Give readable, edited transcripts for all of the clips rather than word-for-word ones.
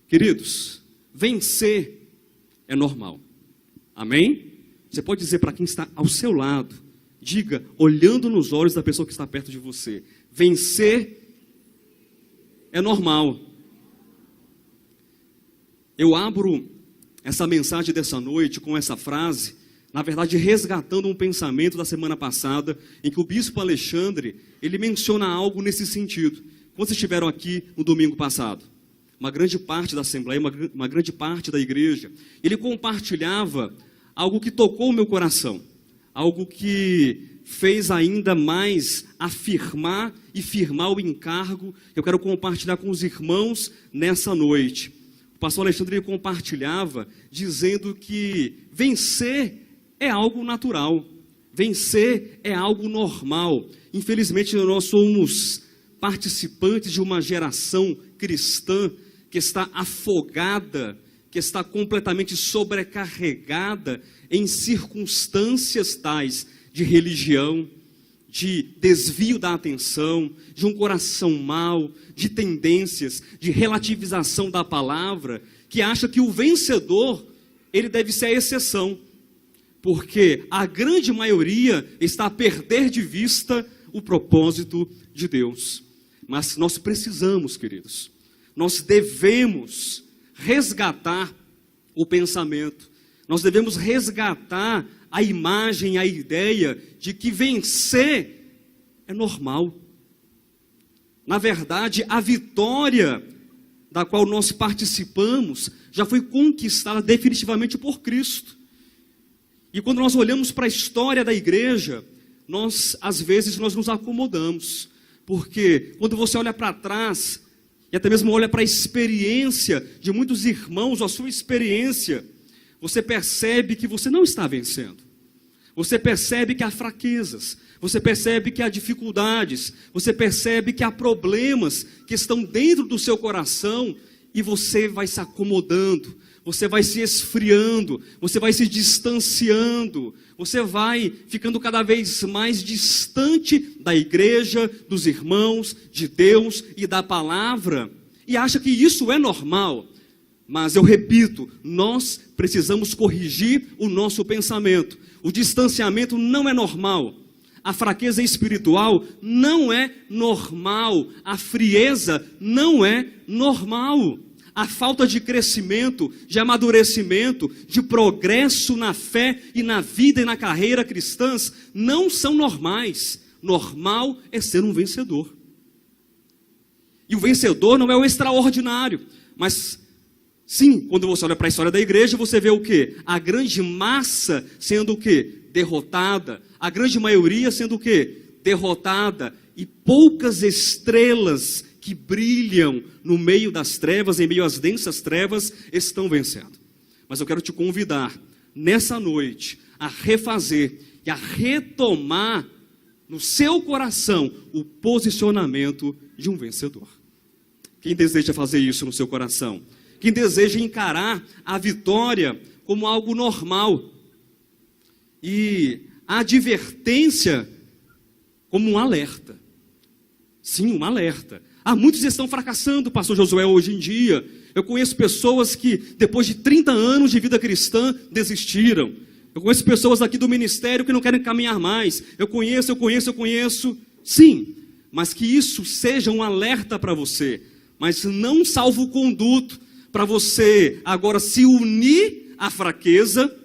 Queridos, vencer é normal. Amém? Você pode dizer para quem está ao seu lado, diga, olhando nos olhos da pessoa que está perto de você, vencer é normal. Eu abro essa mensagem dessa noite com essa frase, na verdade resgatando um pensamento da semana passada, em que o bispo Alexandre, ele menciona algo nesse sentido. Quando vocês estiveram aqui no domingo passado, uma grande parte da Assembleia, uma grande parte da igreja, ele compartilhava algo que tocou o meu coração, algo que fez ainda mais afirmar e firmar o encargo que eu quero compartilhar com os irmãos nessa noite. O pastor Alexandre compartilhava dizendo que vencer é algo natural, vencer é algo normal. Infelizmente nós somos participantes de uma geração cristã que está afogada, que está completamente sobrecarregada em circunstâncias tais de religião, de desvio da atenção, de um coração mau, de tendências, de relativização da palavra, que acha que o vencedor, ele deve ser a exceção, porque a grande maioria está a perder de vista o propósito de Deus. Mas nós precisamos, queridos, nós devemos resgatar o pensamento, nós devemos resgatar a imagem, a ideia de que vencer é normal. Na verdade, a vitória da qual nós participamos já foi conquistada definitivamente por Cristo. E quando nós olhamos para a história da igreja, às vezes nós nos acomodamos, porque quando você olha para trás, e até mesmo olha para a experiência de muitos irmãos, a sua experiência, você percebe que você não está vencendo. Você percebe que há fraquezas, você percebe que há dificuldades, você percebe que há problemas que estão dentro do seu coração e você vai se acomodando, você vai se esfriando, você vai se distanciando, você vai ficando cada vez mais distante da igreja, dos irmãos, de Deus e da palavra, e acha que isso é normal. Mas eu repito, nós precisamos corrigir o nosso pensamento. O distanciamento não é normal. A fraqueza espiritual não é normal. A frieza não é normal. A falta de crescimento, de amadurecimento, de progresso na fé e na vida e na carreira cristãs não são normais. Normal é ser um vencedor. E o vencedor não é o extraordinário, mas sim, quando você olha para a história da igreja, você vê o quê? A grande massa sendo o quê? Derrotada. A grande maioria sendo o quê? Derrotada. E poucas estrelas que brilham no meio das trevas, em meio às densas trevas, estão vencendo. Mas eu quero te convidar, nessa noite, a refazer e a retomar no seu coração o posicionamento de um vencedor. Quem deseja fazer isso no seu coração? Quem deseja encarar a vitória como algo normal e a advertência como um alerta. Sim, um alerta. Muitos estão fracassando, pastor Josué, hoje em dia. Eu conheço pessoas que, depois de 30 anos de vida cristã, desistiram. Eu conheço pessoas aqui do ministério que não querem caminhar mais. Eu conheço. Sim, mas que isso seja um alerta para você, mas não salvo-conduto para você agora se unir à fraqueza,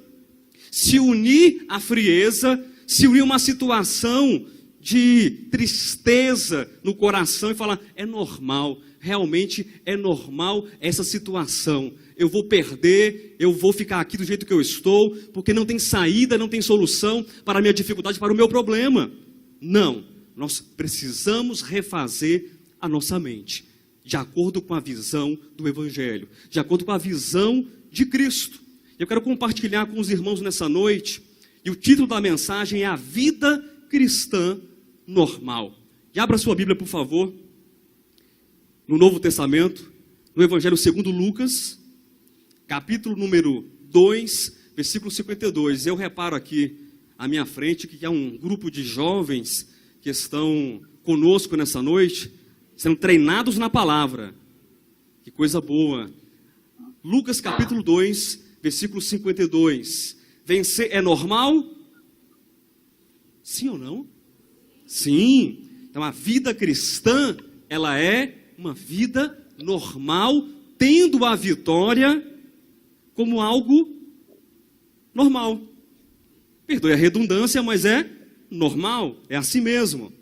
se unir à frieza, se unir a uma situação de tristeza no coração e falar, é normal, realmente é normal essa situação. Eu vou perder, eu vou ficar aqui do jeito que eu estou, porque não tem saída, não tem solução para a minha dificuldade, para o meu problema. Não, nós precisamos refazer a nossa mente, de acordo com a visão do Evangelho, de acordo com a visão de Cristo. Eu quero compartilhar com os irmãos nessa noite, e o título da mensagem é A Vida Cristã Normal. E abra sua Bíblia, por favor, no Novo Testamento, no Evangelho segundo Lucas, capítulo número 2, versículo 52. Eu reparo aqui à minha frente que há um grupo de jovens que estão conosco nessa noite, sendo treinados na palavra. Que coisa boa. Lucas capítulo 2, versículo 52. Vencer é normal? Sim ou não? Sim. Então a vida cristã, ela é uma vida normal, tendo a vitória como algo normal. Perdoe a redundância, mas é normal, é assim mesmo.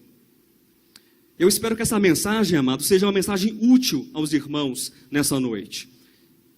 Eu espero que essa mensagem, amado, seja uma mensagem útil aos irmãos nessa noite.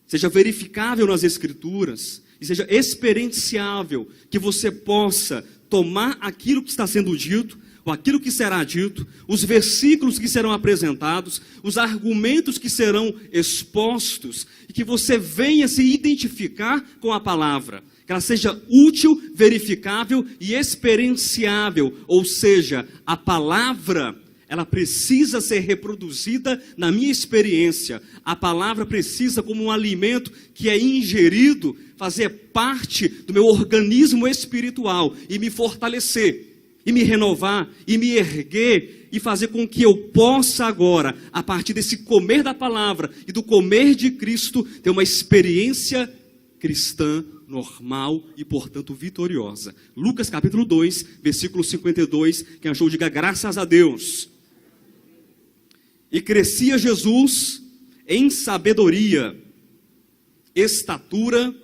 Seja verificável nas Escrituras e seja experienciável, que você possa tomar aquilo que está sendo dito, ou aquilo que será dito, os versículos que serão apresentados, os argumentos que serão expostos, e que você venha se identificar com a palavra, que ela seja útil, verificável e experienciável, ou seja, a palavra, ela precisa ser reproduzida na minha experiência. A palavra precisa, como um alimento que é ingerido, fazer parte do meu organismo espiritual e me fortalecer, e me renovar, e me erguer, e fazer com que eu possa agora, a partir desse comer da palavra e do comer de Cristo, ter uma experiência cristã normal e, portanto, vitoriosa. Lucas capítulo 2, versículo 52, quem achou, diga graças a Deus. E crescia Jesus em sabedoria, estatura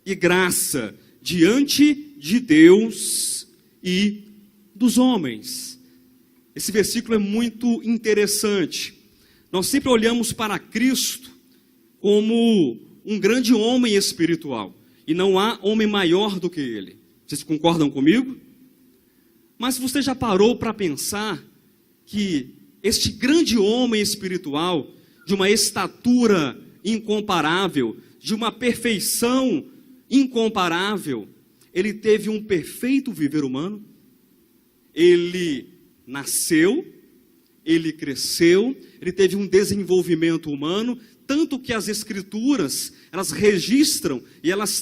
e graça diante de Deus e dos homens. Esse versículo é muito interessante. Nós sempre olhamos para Cristo como um grande homem espiritual, e não há homem maior do que ele. Vocês concordam comigo? Mas você já parou para pensar que este grande homem espiritual, de uma estatura incomparável, de uma perfeição incomparável, ele teve um perfeito viver humano? Ele nasceu, ele cresceu, ele teve um desenvolvimento humano, tanto que as Escrituras, elas registram e elas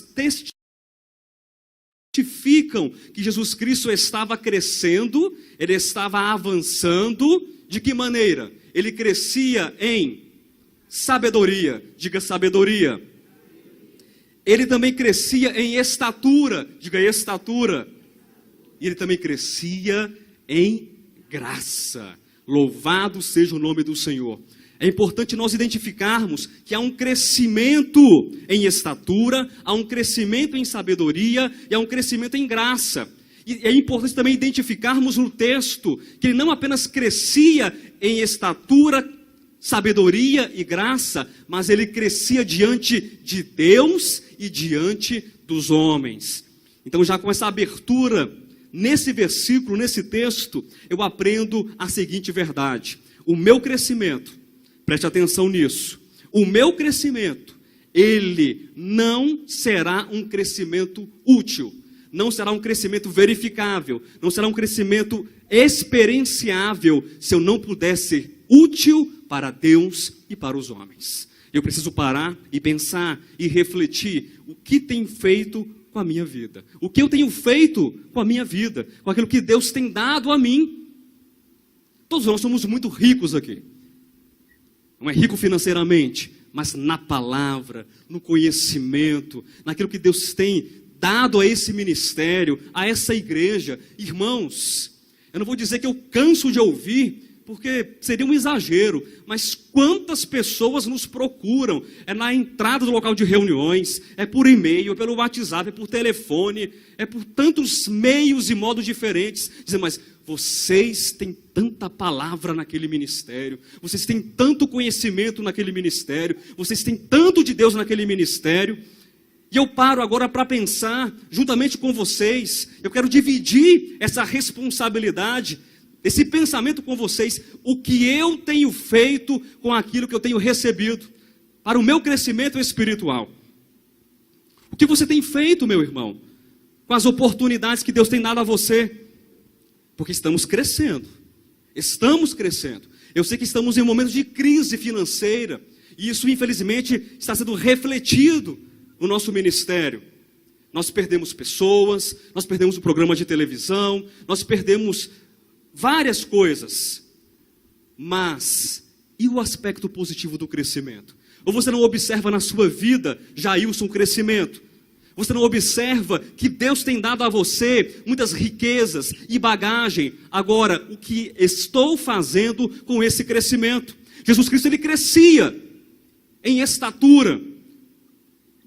testificam que Jesus Cristo estava crescendo, ele estava avançando. De que maneira? Ele crescia em sabedoria, diga sabedoria. Ele também crescia em estatura, diga estatura. E ele também crescia em graça. Louvado seja o nome do Senhor. É importante nós identificarmos que há um crescimento em estatura, há um crescimento em sabedoria e há um crescimento em graça. E é importante também identificarmos no texto que ele não apenas crescia em estatura, sabedoria e graça, mas ele crescia diante de Deus e diante dos homens. Então, já com essa abertura, nesse versículo, nesse texto, eu aprendo a seguinte verdade: o meu crescimento, preste atenção nisso, o meu crescimento, ele não será um crescimento útil, não será um crescimento verificável, não será um crescimento experienciável, se eu não puder ser útil para Deus e para os homens. Eu preciso parar e pensar e refletir o que tem feito com a minha vida, o que eu tenho feito com a minha vida, com aquilo que Deus tem dado a mim. Todos nós somos muito ricos aqui, não é rico financeiramente, mas na palavra, no conhecimento, naquilo que Deus tem dado a esse ministério, a essa igreja. Irmãos, eu não vou dizer que eu canso de ouvir, porque seria um exagero, mas quantas pessoas nos procuram, é na entrada do local de reuniões, é por e-mail, é pelo WhatsApp, é por telefone, é por tantos meios e modos diferentes, dizendo, mas vocês têm tanta palavra naquele ministério, vocês têm tanto conhecimento naquele ministério, vocês têm tanto de Deus naquele ministério. E eu paro agora para pensar, juntamente com vocês, eu quero dividir essa responsabilidade, esse pensamento com vocês, o que eu tenho feito com aquilo que eu tenho recebido, para o meu crescimento espiritual. O que você tem feito, meu irmão, com as oportunidades que Deus tem dado a você? Porque estamos crescendo, Eu sei que estamos em um momento de crise financeira, e isso infelizmente está sendo refletido no nosso ministério. Nós perdemos pessoas, nós perdemos o programa de televisão, nós perdemos várias coisas. Mas, e o aspecto positivo do crescimento? Ou você não observa na sua vida, Jailson, crescimento? Você não observa que Deus tem dado a você muitas riquezas e bagagem? Agora, o que estou fazendo com esse crescimento? Jesus Cristo, ele crescia em estatura.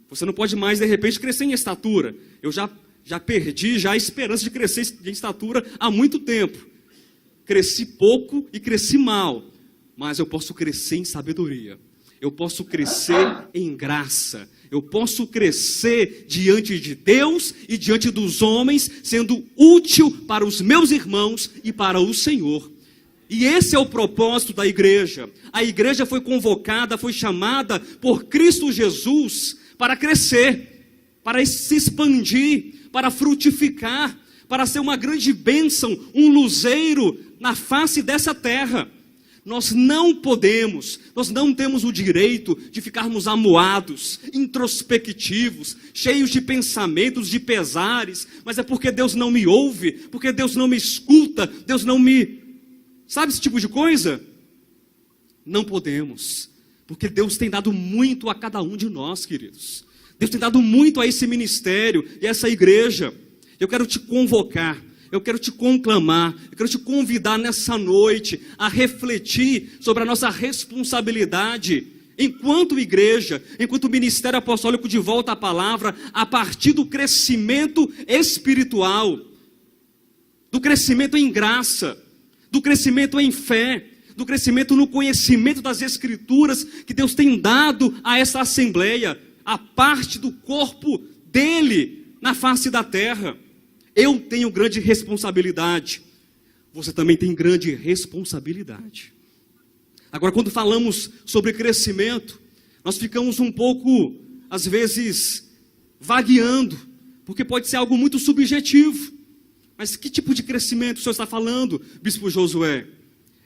Você não pode mais, de repente, crescer em estatura. Eu já perdi a esperança de crescer em estatura há muito tempo. Cresci pouco e cresci mal. Mas eu posso crescer em sabedoria. Eu posso crescer em graça. Eu posso crescer diante de Deus e diante dos homens, sendo útil para os meus irmãos e para o Senhor. E esse é o propósito da igreja. A igreja foi convocada, foi chamada por Cristo Jesus para crescer, para se expandir, para frutificar, para ser uma grande bênção, um luzeiro na face dessa terra. Nós não temos o direito de ficarmos amuados, introspectivos, cheios de pensamentos, de pesares, mas é porque Deus não me ouve, porque Deus não me escuta, Deus não me... Sabe esse tipo de coisa? Não podemos, porque Deus tem dado muito a cada um de nós, queridos. Deus tem dado muito a esse ministério e a essa igreja. Eu quero te convocar, eu quero te conclamar, eu quero te convidar nessa noite a refletir sobre a nossa responsabilidade enquanto igreja, enquanto ministério apostólico de volta à palavra, a partir do crescimento espiritual, do crescimento em graça, do crescimento em fé, do crescimento no conhecimento das Escrituras que Deus tem dado a essa assembleia, a parte do corpo dele na face da terra. Eu tenho grande responsabilidade, você também tem grande responsabilidade. Agora, quando falamos sobre crescimento, nós ficamos um pouco, às vezes, vagueando, porque pode ser algo muito subjetivo. Mas que tipo de crescimento o senhor está falando, Bispo Josué?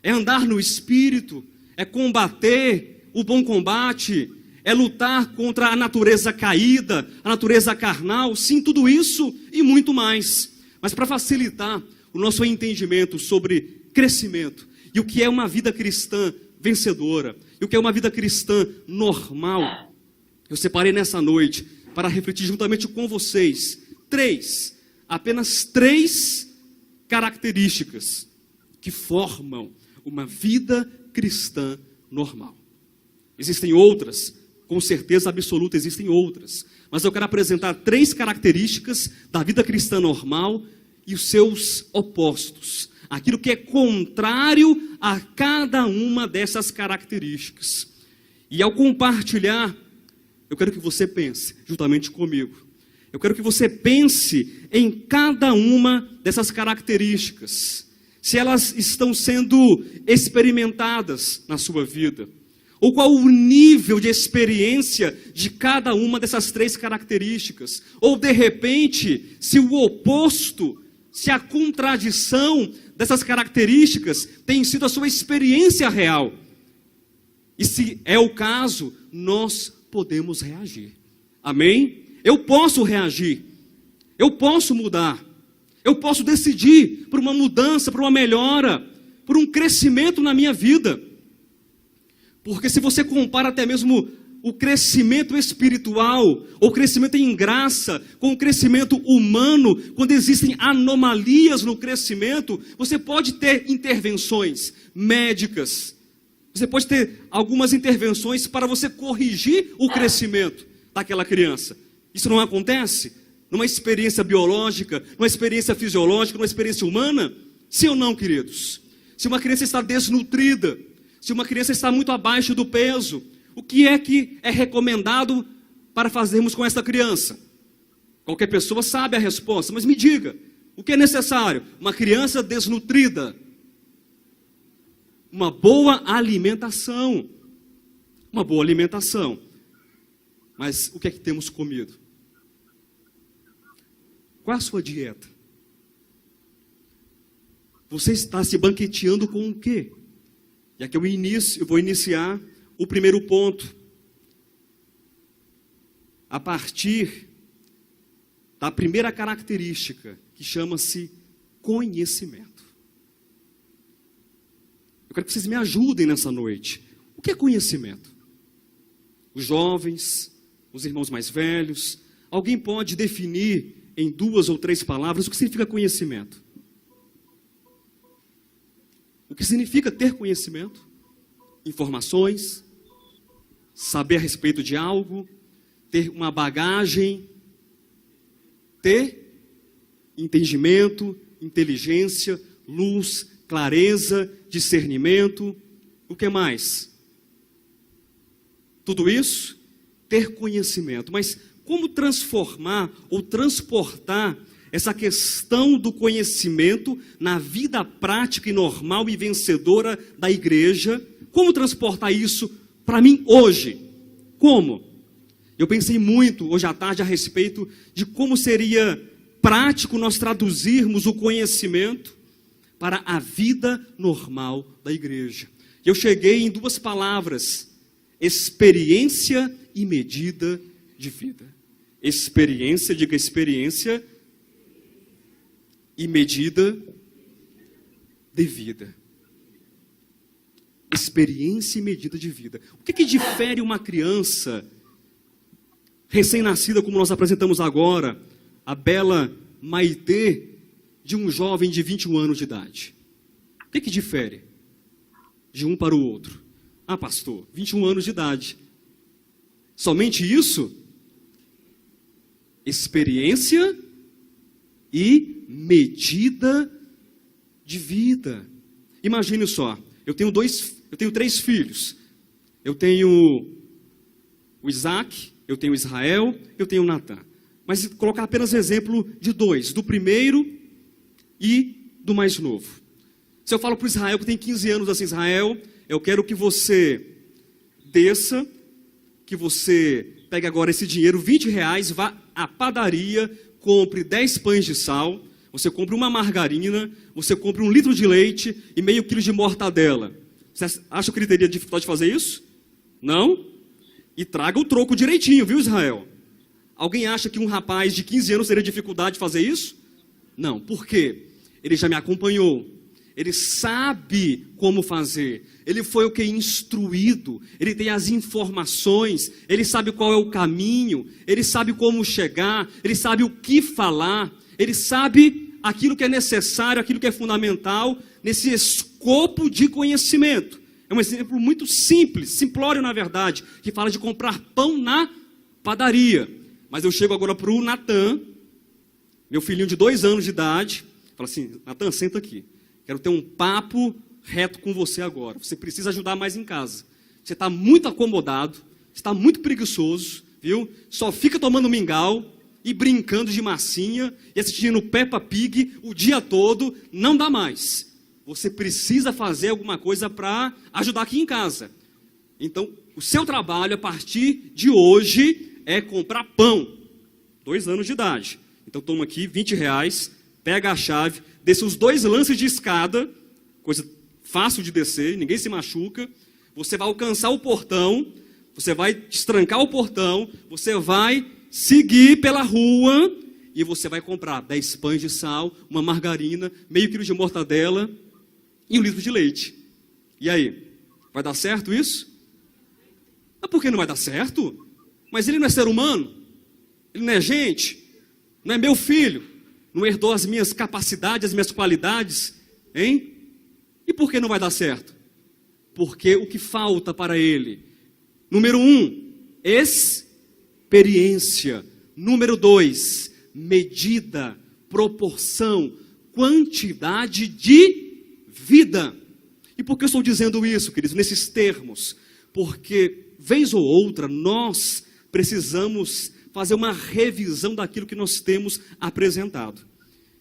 É andar no Espírito? É combater o bom combate? É lutar contra a natureza caída, a natureza carnal? Sim, tudo isso e muito mais. Mas para facilitar o nosso entendimento sobre crescimento e o que é uma vida cristã vencedora, e o que é uma vida cristã normal, eu separei nessa noite para refletir juntamente com vocês apenas três características que formam uma vida cristã normal. Existem outras, com certeza absoluta existem outras, mas eu quero apresentar três características da vida cristã normal e os seus opostos, aquilo que é contrário a cada uma dessas características. E ao compartilhar, eu quero que você pense juntamente comigo. Eu quero que você pense em cada uma dessas características, se elas estão sendo experimentadas na sua vida, ou qual o nível de experiência de cada uma dessas três características, ou de repente, se o oposto, se a contradição dessas características tem sido a sua experiência real. E se é o caso, nós podemos reagir. Amém? Eu posso reagir, eu posso mudar, eu posso decidir por uma mudança, por uma melhora, por um crescimento na minha vida. Porque se você compara até mesmo o crescimento espiritual, ou o crescimento em graça, com o crescimento humano, quando existem anomalias no crescimento, você pode ter intervenções médicas, você pode ter algumas intervenções para você corrigir o crescimento daquela criança. Isso não acontece numa experiência biológica, numa experiência fisiológica, numa experiência humana? Sim ou não, queridos? Se uma criança está desnutrida, se uma criança está muito abaixo do peso, o que é recomendado para fazermos com essa criança? Qualquer pessoa sabe a resposta, mas me diga, o que é necessário? Uma criança desnutrida, uma boa alimentação, mas o que é que temos comido? Qual é a sua dieta? Você está se banqueteando com o quê? E aqui eu vou iniciar o primeiro ponto, a partir da primeira característica, que chama-se conhecimento. Eu quero que vocês me ajudem nessa noite. O que é conhecimento? os jovens, os irmãos mais velhos, alguém pode definir em 2 ou 3 palavras o que significa conhecimento? O que significa ter conhecimento? Informações, saber a respeito de algo, ter uma bagagem, ter entendimento, inteligência, luz, clareza, discernimento. O que mais? Tudo isso, ter conhecimento. Mas como transformar ou transportar essa questão do conhecimento na vida prática e normal e vencedora da igreja? Como transportar isso para mim hoje? Como? Eu pensei muito hoje à tarde a respeito de como seria prático nós traduzirmos o conhecimento para a vida normal da igreja. Eu cheguei em 2 palavras: experiência e medida de vida. Experiência, diga experiência, e medida de vida. Experiência e medida de vida. O que difere uma criança recém-nascida, como nós apresentamos agora, a bela Maitê, de um jovem de 21 anos de idade? O que difere de um para o outro? Ah, pastor, 21 anos de idade. Somente isso? Experiência e medida de vida. Imagine só, eu tenho 3 filhos. Eu tenho o Isaac, eu tenho Israel, eu tenho o Natan. Mas colocar apenas exemplo de 2, do primeiro e do mais novo. Se eu falo para o Israel, que tem 15 anos, assim: Israel, eu quero que você desça, que você pegue agora esse dinheiro, R$20, vá à padaria, compre 10 pães de sal, você compre uma margarina, você compre 1 litro de leite e meio quilo de mortadela. Você acha que ele teria dificuldade de fazer isso? Não? E traga o troco direitinho, viu, Israel? Alguém acha que um rapaz de 15 anos teria dificuldade de fazer isso? Não. Por quê? Ele já me acompanhou. Ele sabe como fazer. Ele foi o que? Instruído. Ele tem as informações. Ele sabe qual é o caminho. Ele sabe como chegar. Ele sabe o que falar. Ele sabe aquilo que é necessário, aquilo que é fundamental nesse escopo de conhecimento. É um exemplo muito simples, simplório na verdade, que fala de comprar pão na padaria. Mas eu chego agora para o Natan, meu filhinho de 2 anos de idade, falo assim: Natan, senta aqui. Quero ter um papo reto com você agora. Você precisa ajudar mais em casa. Você está muito acomodado, está muito preguiçoso, viu? Só fica tomando mingau e brincando de massinha e assistindo Peppa Pig o dia todo. Não dá mais. Você precisa fazer alguma coisa para ajudar aqui em casa. Então, o seu trabalho a partir de hoje é comprar pão. 2 anos de idade. Então, toma aqui R$20, pega a chave, desce os 2 lances de escada, coisa fácil de descer, ninguém se machuca. Você vai alcançar o portão, você vai destrancar o portão, você vai seguir pela rua e você vai comprar 10 pães de sal, uma margarina, meio quilo de mortadela e 1 litro de leite. E aí, vai dar certo isso? Mas por que não vai dar certo? Mas ele não é ser humano? Ele não é gente? Não é meu filho? Não herdou as minhas capacidades, as minhas qualidades? Hein? E por que não vai dar certo? Porque o que falta para ele? Número 1, experiência. Número 2, medida, proporção, quantidade de vida. E por que eu estou dizendo isso, queridos, nesses termos? Porque, vez ou outra, nós precisamos fazer uma revisão daquilo que nós temos apresentado.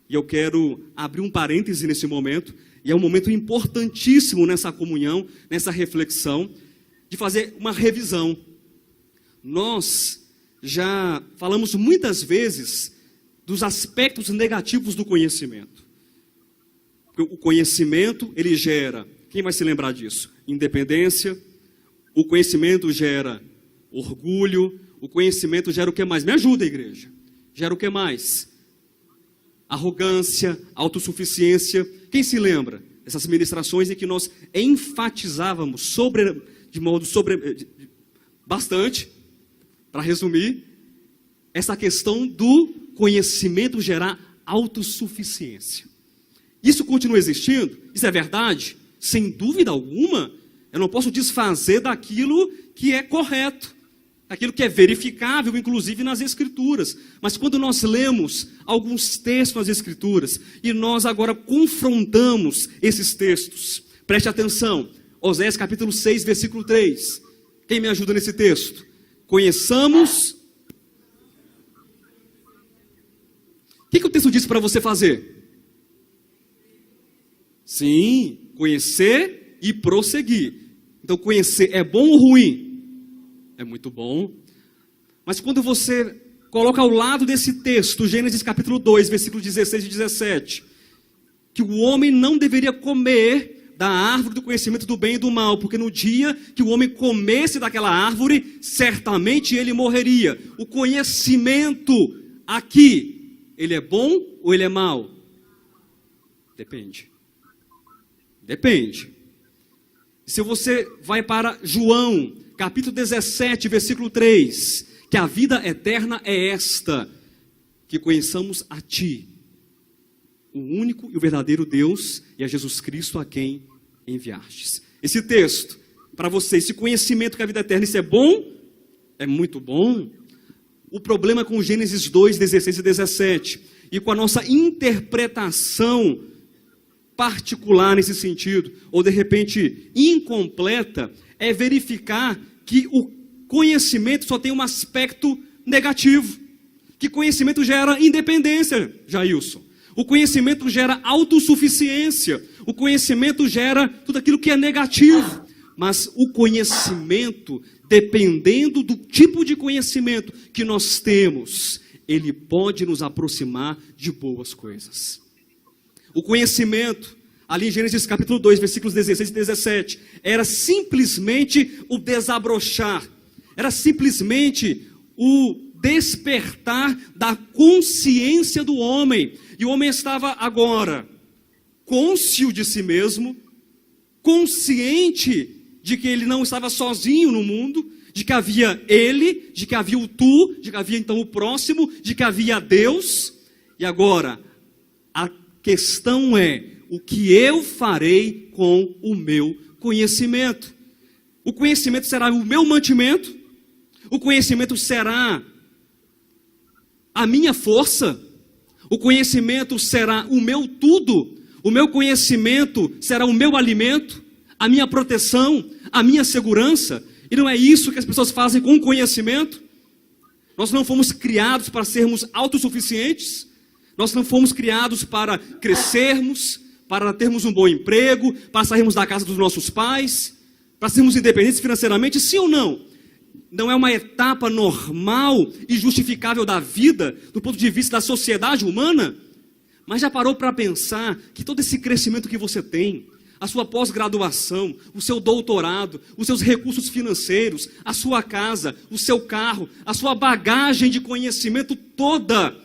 E eu quero abrir um parêntese nesse momento, e é um momento importantíssimo nessa comunhão, nessa reflexão, de fazer uma revisão. Nós já falamos muitas vezes dos aspectos negativos do conhecimento. O conhecimento, ele gera, quem vai se lembrar disso? Independência. O conhecimento gera orgulho. O conhecimento gera o que mais? Me ajuda, igreja. Gera o que mais? Arrogância, autossuficiência. Quem se lembra? Essas ministrações em que nós enfatizávamos bastante, para resumir, essa questão do conhecimento gerar autossuficiência. Isso continua existindo? Isso é verdade? Sem dúvida alguma, eu não posso desfazer daquilo que é correto, daquilo que é verificável, inclusive nas Escrituras. Mas quando nós lemos alguns textos nas Escrituras, e nós agora confrontamos esses textos, preste atenção, Oséias capítulo 6, versículo 3. Quem me ajuda nesse texto? Conheçamos... O que o texto diz para você fazer? Sim, conhecer e prosseguir. Então conhecer é bom ou ruim? É muito bom. Mas quando você coloca ao lado desse texto, Gênesis capítulo 2, versículos 16 e 17, que o homem não deveria comer da árvore do conhecimento do bem e do mal, porque no dia que o homem comesse daquela árvore, certamente ele morreria. O conhecimento aqui, ele é bom ou ele é mau? Depende. Depende. Se você vai para João, capítulo 17, versículo 3, que a vida eterna é esta, que conheçamos a Ti, o único e o verdadeiro Deus, e a Jesus Cristo a quem enviastes. Esse texto, para você, esse conhecimento que a vida eterna, isso é bom? É muito bom. O problema é com Gênesis 2, 16 e 17, e com a nossa interpretação particular nesse sentido, ou de repente incompleta, é verificar que o conhecimento só tem um aspecto negativo, que conhecimento gera independência, Jailson. O conhecimento gera autossuficiência, o conhecimento gera tudo aquilo que é negativo, mas o conhecimento, dependendo do tipo de conhecimento que nós temos, ele pode nos aproximar de boas coisas. O conhecimento, ali em Gênesis capítulo 2, versículos 16 e 17, era simplesmente o desabrochar, era simplesmente o despertar da consciência do homem. E o homem estava agora cônscio de si mesmo, consciente de que ele não estava sozinho no mundo, de que havia ele, de que havia o tu, de que havia então o próximo, de que havia Deus. E agora, a questão é, o que eu farei com o meu conhecimento? O conhecimento será o meu mantimento? O conhecimento será a minha força? O conhecimento será o meu tudo? O meu conhecimento será o meu alimento? A minha proteção? A minha segurança? E não é isso que as pessoas fazem com o conhecimento? Nós não fomos criados para sermos autossuficientes? Nós não fomos criados para crescermos, para termos um bom emprego, para sairmos da casa dos nossos pais, para sermos independentes financeiramente? Sim ou não? Não é uma etapa normal e justificável da vida, do ponto de vista da sociedade humana? Mas já parou para pensar que todo esse crescimento que você tem, a sua pós-graduação, o seu doutorado, os seus recursos financeiros, a sua casa, o seu carro, a sua bagagem de conhecimento toda,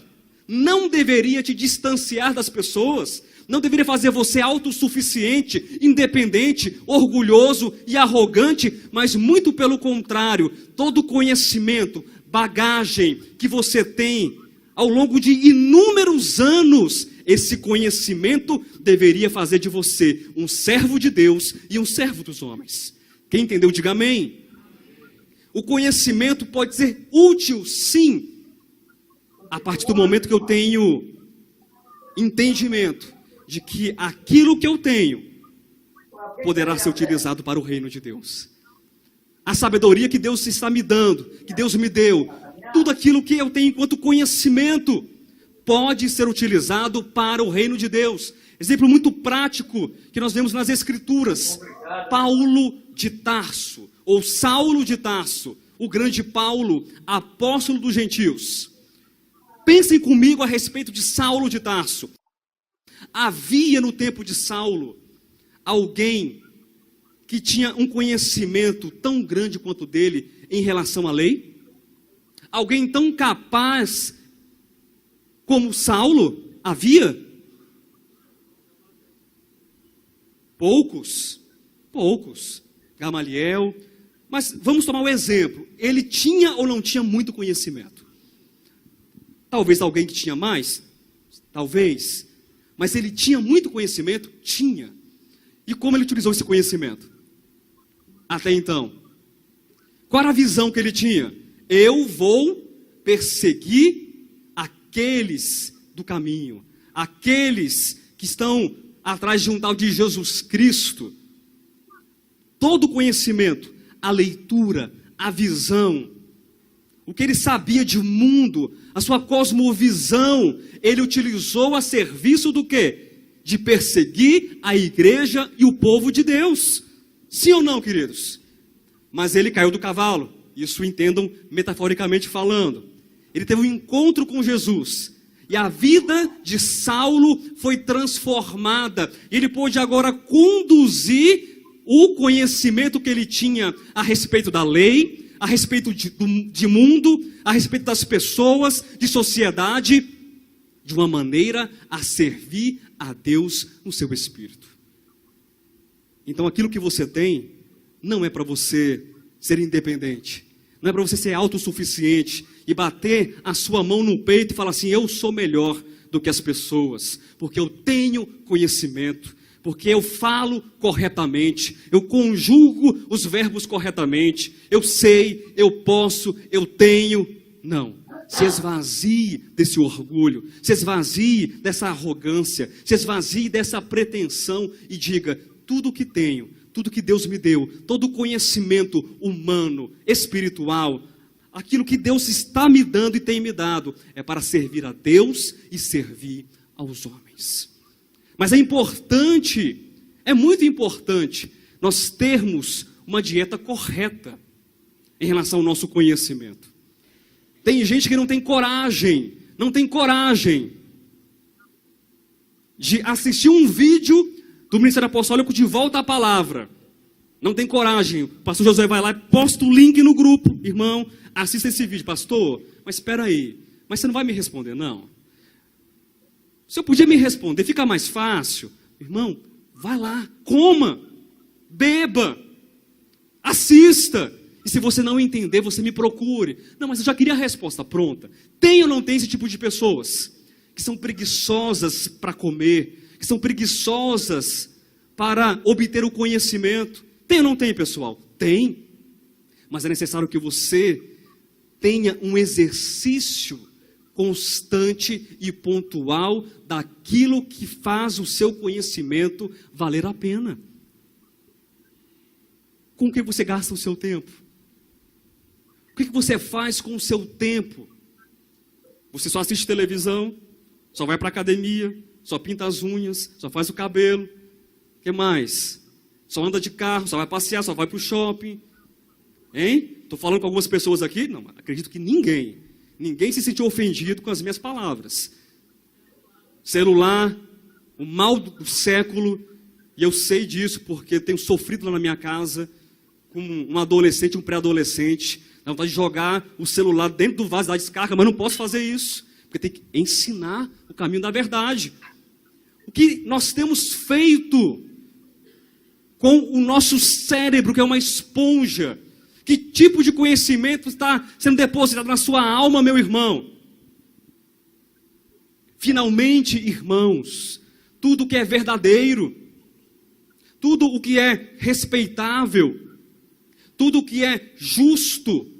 não deveria te distanciar das pessoas? Não deveria fazer você autossuficiente, independente, orgulhoso e arrogante, mas muito pelo contrário, todo conhecimento, bagagem que você tem ao longo de inúmeros anos, esse conhecimento deveria fazer de você um servo de Deus e um servo dos homens. Quem entendeu, diga amém. O conhecimento pode ser útil, sim, a partir do momento que eu tenho entendimento de que aquilo que eu tenho poderá ser utilizado para o reino de Deus. A sabedoria que Deus está me dando, que Deus me deu, tudo aquilo que eu tenho enquanto conhecimento, pode ser utilizado para o reino de Deus. Exemplo muito prático que nós vemos nas Escrituras. Paulo de Tarso, ou Saulo de Tarso, o grande Paulo, apóstolo dos gentios. Pensem comigo a respeito de Saulo de Tarso. Havia no tempo de Saulo alguém que tinha um conhecimento tão grande quanto dele em relação à lei? Alguém tão capaz como Saulo? Havia? Poucos. Gamaliel, Mas vamos tomar um exemplo. Ele tinha ou não tinha muito conhecimento? Talvez alguém que tinha mais? Talvez. Mas ele tinha muito conhecimento? Tinha. E como ele utilizou esse conhecimento? Até então. Qual era a visão que ele tinha? Eu vou perseguir aqueles do caminho. Aqueles que estão atrás de um tal de Jesus Cristo. Todo o conhecimento, a leitura, a visão, o que ele sabia de mundo, a sua cosmovisão, ele utilizou a serviço do quê? De perseguir a igreja e o povo de Deus. Sim ou não, queridos? Mas ele caiu do cavalo, isso entendam metaforicamente falando. Ele teve um encontro com Jesus. E a vida de Saulo foi transformada. Ele pôde agora conduzir o conhecimento que ele tinha a respeito da lei, a respeito de mundo, a respeito das pessoas, de sociedade, de uma maneira a servir a Deus no seu espírito. Então aquilo que você tem não é para você ser independente, não é para você ser autossuficiente e bater a sua mão no peito e falar assim, eu sou melhor do que as pessoas, porque eu tenho conhecimento, porque eu falo corretamente, eu conjugo os verbos corretamente, eu sei, eu posso, eu tenho. Não, se esvazie desse orgulho, se esvazie dessa arrogância, se esvazie dessa pretensão e diga, tudo que tenho, tudo que Deus me deu, todo o conhecimento humano, espiritual, aquilo que Deus está me dando e tem me dado, é para servir a Deus e servir aos homens. Mas é importante, é muito importante, nós termos uma dieta correta em relação ao nosso conhecimento. Tem gente que não tem coragem de assistir um vídeo do Ministério Apostólico de Volta à Palavra. Não tem coragem. O pastor Josué vai lá e posta o link no grupo. Irmão, assista esse vídeo. Pastor, mas espera aí. Mas você não vai me responder, não? Se eu podia me responder, fica mais fácil. Irmão, vai lá, coma, beba, assista. E se você não entender, você me procure. Não, mas eu já queria a resposta pronta. Tem ou não tem esse tipo de pessoas? Que são preguiçosas para comer, que são preguiçosas para obter o conhecimento. Tem ou não tem, pessoal? Tem. Mas é necessário que você tenha um exercício constante e pontual daquilo que faz o seu conhecimento valer a pena. Com o que você gasta o seu tempo? O que você faz com o seu tempo? Você só assiste televisão, só vai para a academia, só pinta as unhas, só faz o cabelo. O que mais? Só anda de carro, só vai passear, só vai para o shopping. Hein? Estou falando com algumas pessoas aqui, não, acredito que ninguém se sentiu ofendido com as minhas palavras. Celular, o mal do século, e eu sei disso porque tenho sofrido lá na minha casa com um adolescente, um pré-adolescente, dá vontade de jogar o celular dentro do vaso da descarga, mas não posso fazer isso, porque tem que ensinar o caminho da verdade. O que nós temos feito com o nosso cérebro, que é uma esponja? Que tipo de conhecimento está sendo depositado na sua alma, meu irmão? Finalmente, irmãos, tudo que é verdadeiro, tudo o que é respeitável, tudo o que é justo,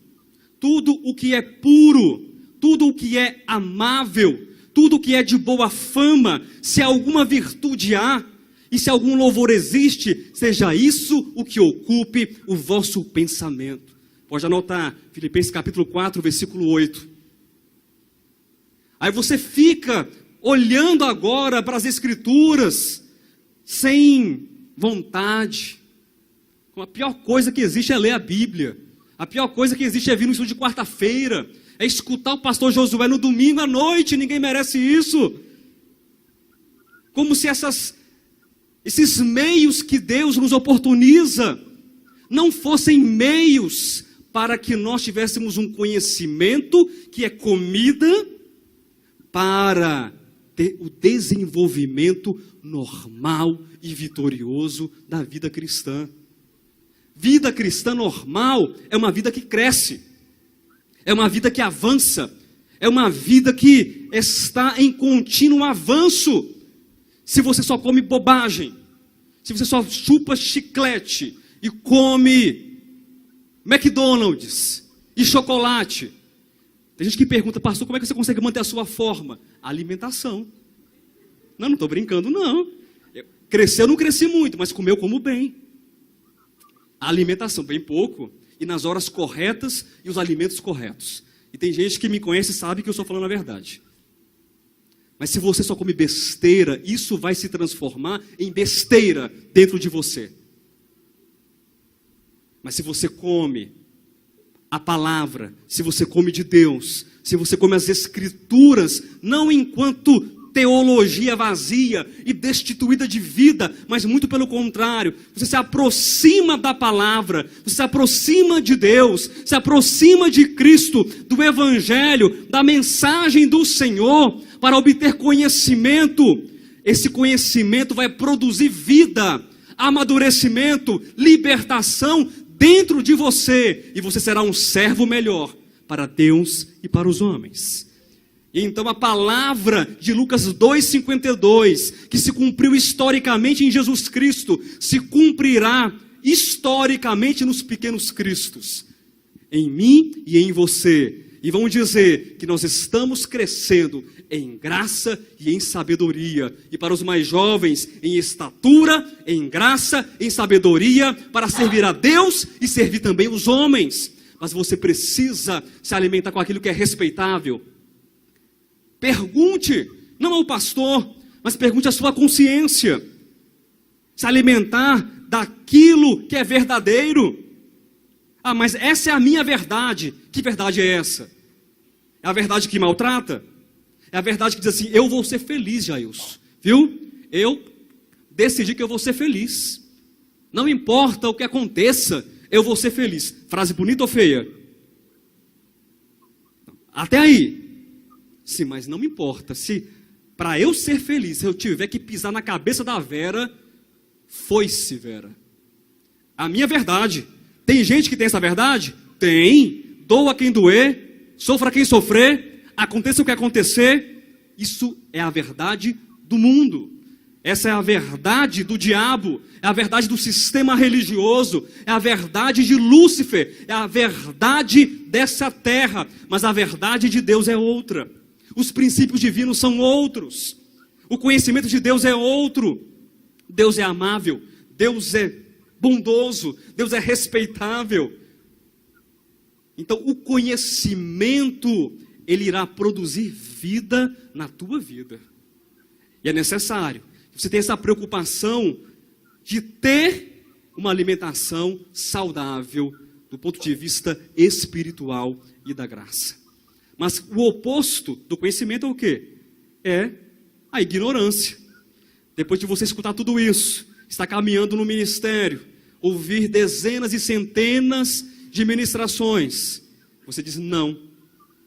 tudo o que é puro, tudo o que é amável, tudo o que é de boa fama, se alguma virtude há, e se algum louvor existe, seja isso o que ocupe o vosso pensamento. Pode anotar, Filipenses capítulo 4, versículo 8. Aí você fica olhando agora para as escrituras, sem vontade. A pior coisa que existe é ler a Bíblia. A pior coisa que existe é vir no estudo de quarta-feira, é escutar o pastor Josué no domingo à noite. Ninguém merece isso. Como se esses meios que Deus nos oportuniza não fossem meios para que nós tivéssemos um conhecimento que é comida para ter o desenvolvimento normal e vitorioso da vida cristã. Vida cristã normal é uma vida que cresce, é uma vida que avança, é uma vida que está em contínuo avanço. Se você só come bobagem, se você só chupa chiclete e come McDonald's e chocolate. Tem gente que pergunta, pastor, como é que você consegue manter a sua forma? Alimentação. Não estou brincando, não. Crescer eu não cresci muito, mas comer eu como bem. A alimentação, bem pouco, e nas horas corretas e os alimentos corretos. E tem gente que me conhece e sabe que eu estou falando a verdade. Mas se você só come besteira, isso vai se transformar em besteira dentro de você. Mas se você come a palavra, se você come de Deus, se você come as Escrituras, não enquanto teologia vazia e destituída de vida, mas muito pelo contrário, você se aproxima da palavra, você se aproxima de Deus, se aproxima de Cristo, do Evangelho, da mensagem do Senhor, para obter conhecimento. Esse conhecimento vai produzir vida, amadurecimento, libertação dentro de você, e você será um servo melhor para Deus e para os homens. E então a palavra de Lucas 2,52, que se cumpriu historicamente em Jesus Cristo, se cumprirá historicamente nos pequenos cristos, em mim e em você. E vão dizer que nós estamos crescendo em graça e em sabedoria. E para os mais jovens, em estatura, em graça, em sabedoria, para servir a Deus e servir também os homens. Mas você precisa se alimentar com aquilo que é respeitável. Pergunte, não ao pastor, mas pergunte à sua consciência. Se alimentar daquilo que é verdadeiro. Ah, mas essa é a minha verdade. Que verdade é essa? É a verdade que maltrata? É a verdade que diz assim, eu vou ser feliz, Jailson. Viu? Eu decidi que eu vou ser feliz. Não importa o que aconteça, eu vou ser feliz. Frase bonita ou feia? Até aí. Sim, mas não me importa. Se para eu ser feliz, se eu tiver que pisar na cabeça da Vera, foi-se, Vera. A minha verdade. Tem gente que tem essa verdade? Tem. Doa quem doer, sofra quem sofrer, aconteça o que acontecer. Isso é a verdade do mundo. Essa é a verdade do diabo, é a verdade do sistema religioso, é a verdade de Lúcifer, é a verdade dessa terra. Mas a verdade de Deus é outra. Os princípios divinos são outros. O conhecimento de Deus é outro. Deus é amável, Deus é bondoso, Deus é respeitável. Então o conhecimento, ele irá produzir vida na tua vida. E é necessário que você tenha essa preocupação de ter uma alimentação saudável do ponto de vista espiritual e da graça. Mas o oposto do conhecimento é o quê? É a ignorância. Depois de você escutar tudo isso, estar caminhando no ministério, ouvir dezenas e centenas de ministrações, você diz, não,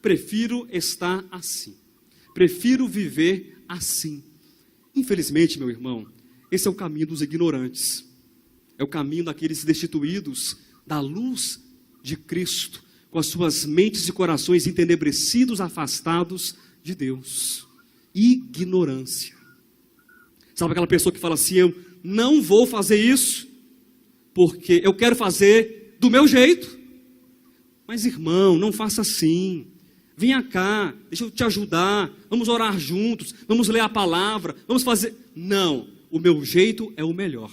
prefiro estar assim, prefiro viver assim. Infelizmente, meu irmão, esse é o caminho dos ignorantes, é o caminho daqueles destituídos da luz de Cristo, com as suas mentes e corações entenebrecidos, afastados de Deus. Ignorância. Sabe aquela pessoa que fala assim, eu não vou fazer isso, porque eu quero fazer do meu jeito. Mas irmão, não faça assim. Venha cá, deixa eu te ajudar, vamos orar juntos, vamos ler a palavra, vamos fazer... Não, o meu jeito é o melhor.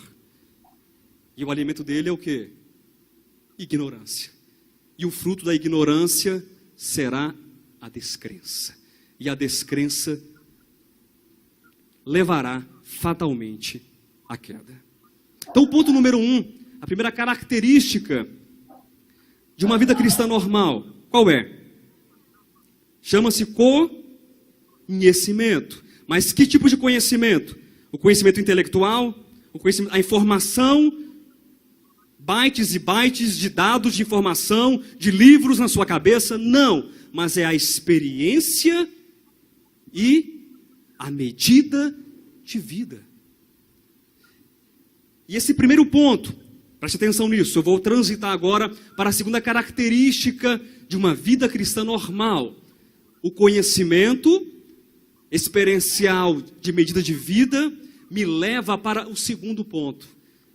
E o alimento dele é o quê? Ignorância. E o fruto da ignorância será a descrença. E a descrença levará fatalmente à queda. Então o ponto número 1, a primeira característica de uma vida cristã normal, qual é? Chama-se conhecimento. Mas que tipo de conhecimento? O conhecimento intelectual, a informação, bytes e bytes de dados de informação, de livros na sua cabeça? Não, mas é a experiência e a medida de vida. E esse primeiro ponto, Preste atenção nisso. Eu vou transitar agora para a segunda característica de uma vida cristã normal. O conhecimento experiencial de medida de vida me leva para o segundo ponto.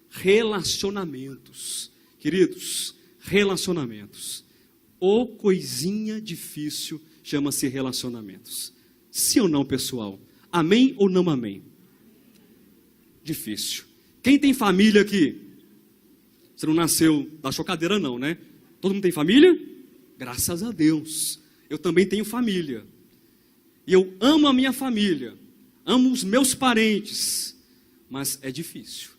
Relacionamentos. Queridos, relacionamentos. Ô coisinha difícil chama-se relacionamentos. Sim ou não, pessoal? Amém ou não amém? Difícil. Quem tem família aqui? Você não nasceu da chocadeira não, né? Todo mundo tem família? Graças a Deus. Eu também tenho família. E eu amo a minha família. Amo os meus parentes. Mas é difícil.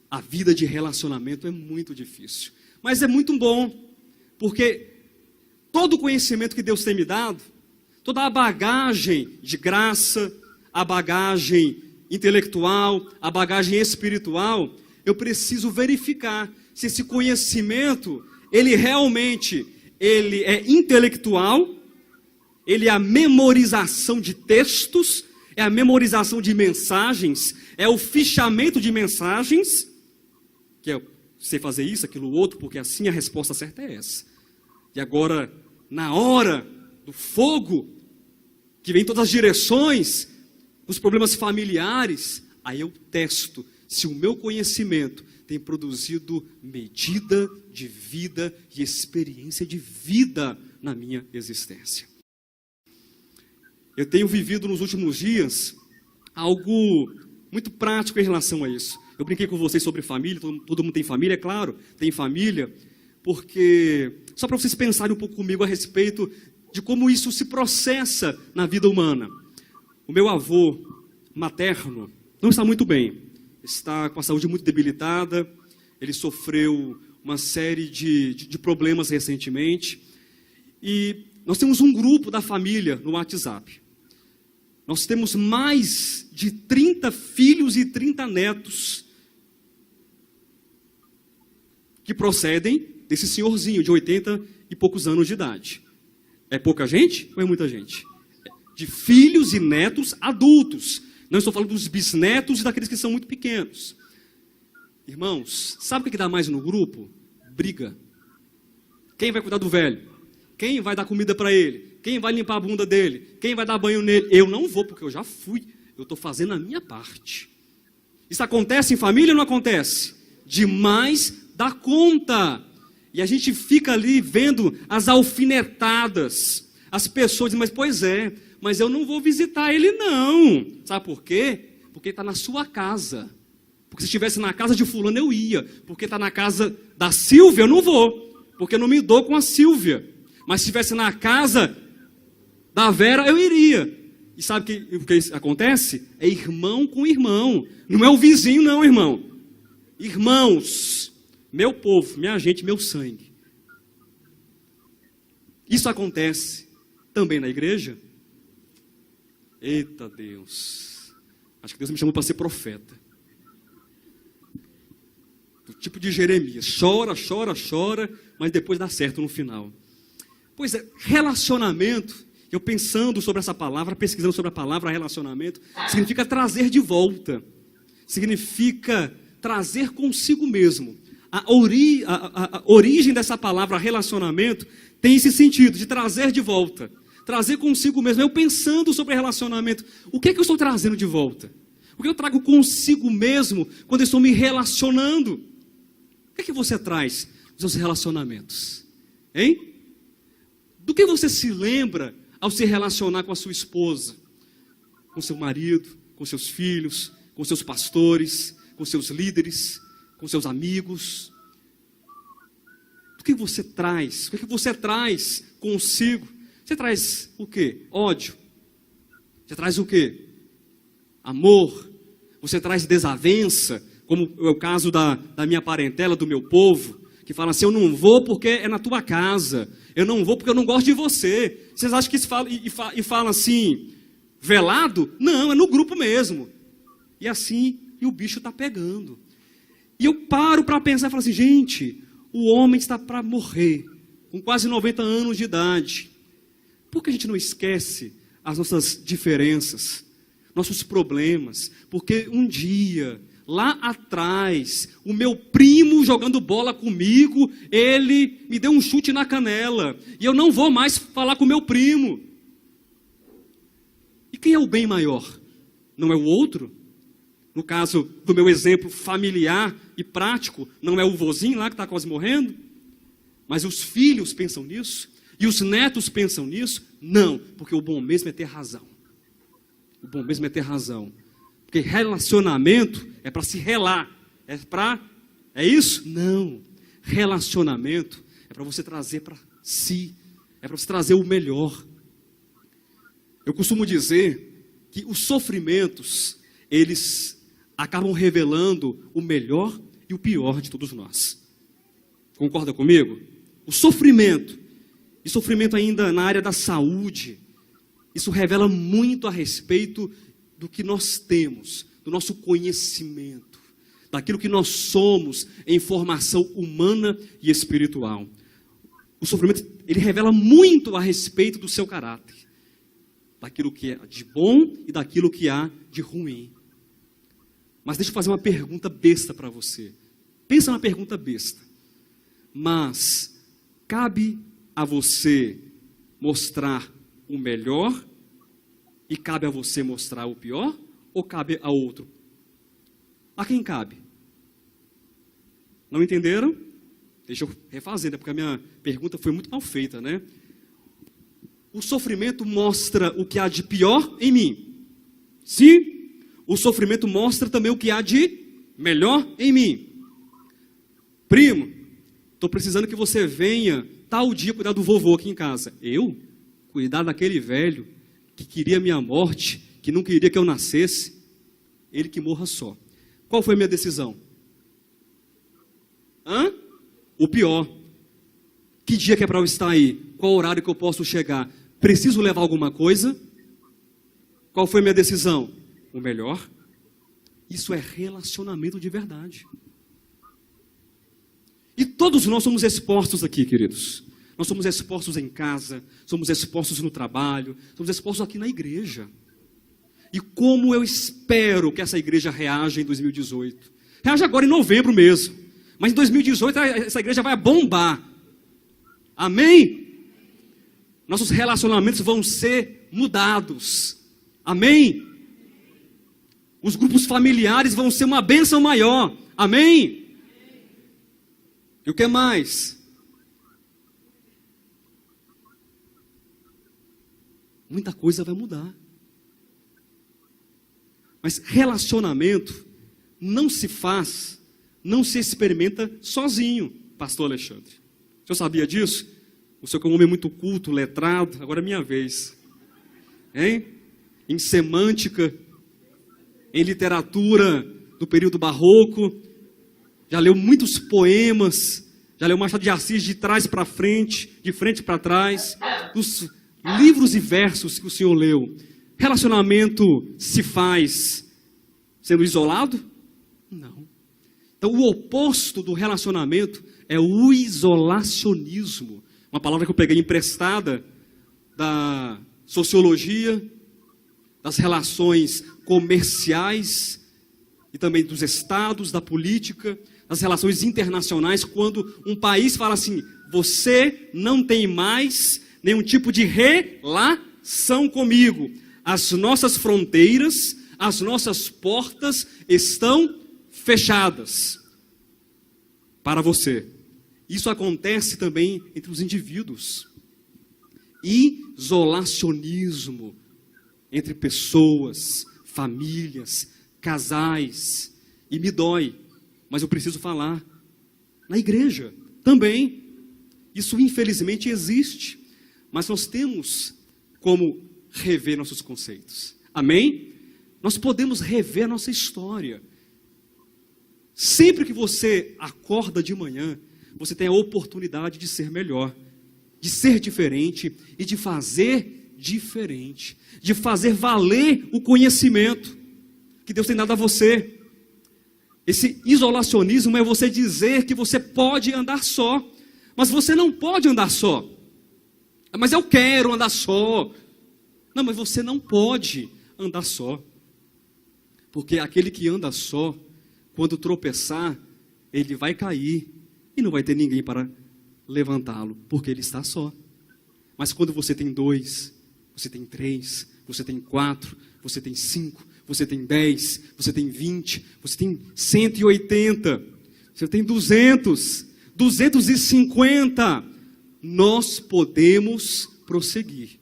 A vida de relacionamento é muito difícil. Mas é muito bom. Porque todo o conhecimento que Deus tem me dado, toda a bagagem de graça, a bagagem intelectual, a bagagem espiritual, eu preciso verificar se esse conhecimento, ele realmente, ele é intelectual, ele é a memorização de textos, é a memorização de mensagens, é o fichamento de mensagens, que é você fazer isso, aquilo, outro, porque assim a resposta certa é essa. E agora, na hora do fogo, que vem em todas as direções, os problemas familiares, aí eu testo se o meu conhecimento tem produzido medida de vida e experiência de vida na minha existência. Eu tenho vivido nos últimos dias algo muito prático em relação a isso. Eu brinquei com vocês sobre família, todo mundo tem família, é claro, tem família, porque, só para vocês pensarem um pouco comigo a respeito de como isso se processa na vida humana. O meu avô materno não está muito bem. Está com a saúde muito debilitada, ele sofreu uma série de problemas recentemente, e nós temos um grupo da família no WhatsApp. Nós temos mais de 30 filhos e 30 netos que procedem desse senhorzinho de 80 e poucos anos de idade. É pouca gente ou é muita gente? De filhos e netos adultos. Não estou falando dos bisnetos e daqueles que são muito pequenos. Irmãos, sabe o que dá mais no grupo? Briga. Quem vai cuidar do velho? Quem vai dar comida para ele? Quem vai limpar a bunda dele? Quem vai dar banho nele? Eu não vou, porque eu já fui. Eu estou fazendo a minha parte. Isso acontece em família ou não acontece? Demais dá conta. E a gente fica ali vendo as alfinetadas. As pessoas dizem, mas eu não vou visitar ele não. Sabe por quê? Porque está na sua casa. Porque se estivesse na casa de fulano eu ia. Porque está na casa da Silvia eu não vou. Porque eu não me dou com a Silvia. Mas se estivesse na casa da Vera eu iria. E sabe o que acontece? É irmão com irmão. Não é o vizinho não, irmão. Irmãos, meu povo, minha gente, meu sangue. Isso acontece também na igreja? Eita Deus, acho que Deus me chamou para ser profeta. Do tipo de Jeremias, chora, chora, chora, mas depois dá certo no final. Pois é, relacionamento, eu pensando sobre essa palavra, pesquisando sobre a palavra relacionamento, significa trazer de volta, significa trazer consigo mesmo. A origem dessa palavra relacionamento tem esse sentido, de trazer de volta. Trazer consigo mesmo. Eu pensando sobre relacionamento, o que é que eu estou trazendo de volta? O que eu trago consigo mesmo quando eu estou me relacionando? O que é que você traz dos seus relacionamentos? Hein? Do que você se lembra ao se relacionar com a sua esposa? Com seu marido, com seus filhos, com seus pastores, com seus líderes, com seus amigos? O que você traz? O que você traz consigo? Você traz o quê? Ódio. Você traz o quê? Amor. Você traz desavença, como é o caso da minha parentela, do meu povo, que fala assim, eu não vou porque é na tua casa, eu não vou porque eu não gosto de você. Vocês acham que isso fala assim, velado? Não, é no grupo mesmo. E assim, e o bicho está pegando. E eu paro para pensar e falo assim, gente, o homem está para morrer, com quase 90 anos de idade. Por que a gente não esquece as nossas diferenças, nossos problemas? Porque um dia lá atrás, o meu primo jogando bola comigo, ele me deu um chute na canela, e eu não vou mais falar com o meu primo. E quem é o bem maior? Não é o outro? No caso do meu exemplo familiar e prático, não é o vozinho lá que está quase morrendo? Mas os filhos pensam nisso? E os netos pensam nisso? Não, porque o bom mesmo é ter razão. O bom mesmo é ter razão. Porque relacionamento é para se relar. É isso? Não. Relacionamento é para você trazer para si. É para você trazer o melhor. Eu costumo dizer que os sofrimentos, eles acabam revelando o melhor e o pior de todos nós. Concorda comigo? O sofrimento, e sofrimento ainda na área da saúde, isso revela muito a respeito do que nós temos, do nosso conhecimento, daquilo que nós somos em formação humana e espiritual. O sofrimento, ele revela muito a respeito do seu caráter, daquilo que é de bom e daquilo que há de ruim. Mas deixa eu fazer uma pergunta besta para você. Pensa na pergunta besta. Mas cabe a você mostrar o melhor e cabe a você mostrar o pior? Ou cabe a outro? A quem cabe? Não entenderam? Deixa eu refazer, né? Porque a minha pergunta foi muito mal feita, né? O sofrimento mostra o que há de pior em mim. Sim, o sofrimento mostra também o que há de melhor em mim. Primo, estou precisando que você venha tal dia cuidar do vovô aqui em casa. Eu? Cuidar daquele velho que queria minha morte, que não queria que eu nascesse? Ele que morra só. Qual foi a minha decisão? O pior. Que dia que é para eu estar aí? Qual horário que eu posso chegar? Preciso levar alguma coisa? Qual foi a minha decisão? O melhor. Isso é relacionamento de verdade. E todos nós somos expostos aqui, queridos. Nós somos expostos em casa, somos expostos no trabalho, somos expostos aqui na igreja. E como eu espero que essa igreja reaja em 2018? Reaja agora em novembro mesmo. Mas em 2018 essa igreja vai bombar. Amém? Nossos relacionamentos vão ser mudados. Amém? Os grupos familiares vão ser uma bênção maior. Amém? E o que mais? Muita coisa vai mudar. Mas relacionamento não se faz, não se experimenta sozinho, pastor Alexandre. O senhor sabia disso? O senhor que é um homem muito culto, letrado, agora é minha vez. Hein? Em semântica, em literatura do período barroco, já leu muitos poemas, já leu Machado de Assis de trás para frente, de frente para trás, dos livros e versos que o senhor leu. Relacionamento se faz sendo isolado? Não. Então o oposto do relacionamento é o isolacionismo. Uma palavra que eu peguei emprestada da sociologia, das relações comerciais e também dos estados, da política, das relações internacionais, quando um país fala assim: você não tem mais nenhum tipo de relação comigo. As nossas fronteiras, as nossas portas estão fechadas para você. Isso acontece também entre os indivíduos. Isolacionismo entre pessoas, famílias, casais. E me dói, mas eu preciso falar. Na igreja também. Isso infelizmente existe. Mas nós temos como rever nossos conceitos. Amém? Nós podemos rever a nossa história. Sempre que você acorda de manhã, você tem a oportunidade de ser melhor, de ser diferente e de fazer diferente, de fazer valer o conhecimento que Deus tem dado a você. Esse isolacionismo é você dizer que você pode andar só, mas você não pode andar só. Mas eu quero andar só. Não, mas você não pode andar só. Porque aquele que anda só quando tropeçar, ele vai cair e não vai ter ninguém para levantá-lo, porque ele está só. Mas quando você tem 2, você tem 3, você tem 4, você tem 5, você tem 10, você tem 20, você tem 180, você tem 200, 250, nós podemos prosseguir.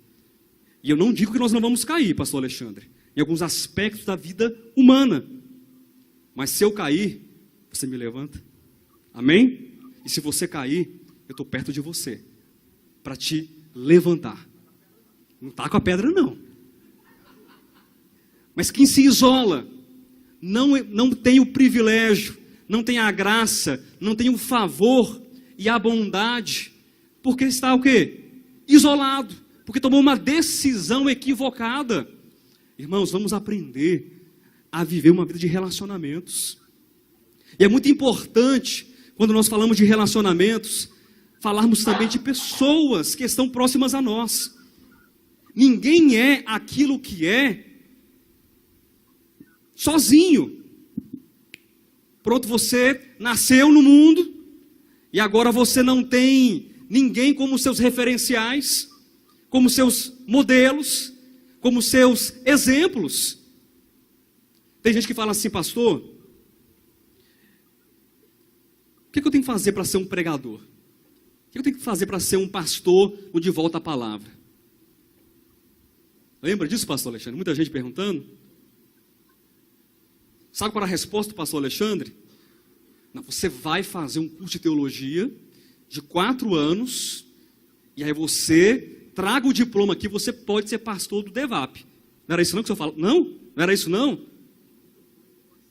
E eu não digo que nós não vamos cair, pastor Alexandre, em alguns aspectos da vida humana. Mas se eu cair, você me levanta. Amém? E se você cair, eu estou perto de você, para te levantar. Não está com a pedra, não. Mas quem se isola, não tem o privilégio, não tem a graça, não tem o favor e a bondade, porque está o quê? Isolado, porque tomou uma decisão equivocada. Irmãos, vamos aprender a viver uma vida de relacionamentos. E é muito importante, quando nós falamos de relacionamentos, falarmos também de pessoas que estão próximas a nós. Ninguém é aquilo que é sozinho. Pronto, você nasceu no mundo e agora você não tem ninguém como seus referenciais, como seus modelos, como seus exemplos. Tem gente que fala assim, pastor, o que eu tenho que fazer para ser um pregador? O que eu tenho que fazer para ser um pastor ou de volta à palavra? Lembra disso, pastor Alexandre? Muita gente perguntando. Sabe qual era a resposta do pastor Alexandre? Não, você vai fazer um curso de teologia de 4 anos, e aí você traga o diploma aqui, você pode ser pastor do DEVAP. Não era isso não que o senhor falou? Não? Não era isso não?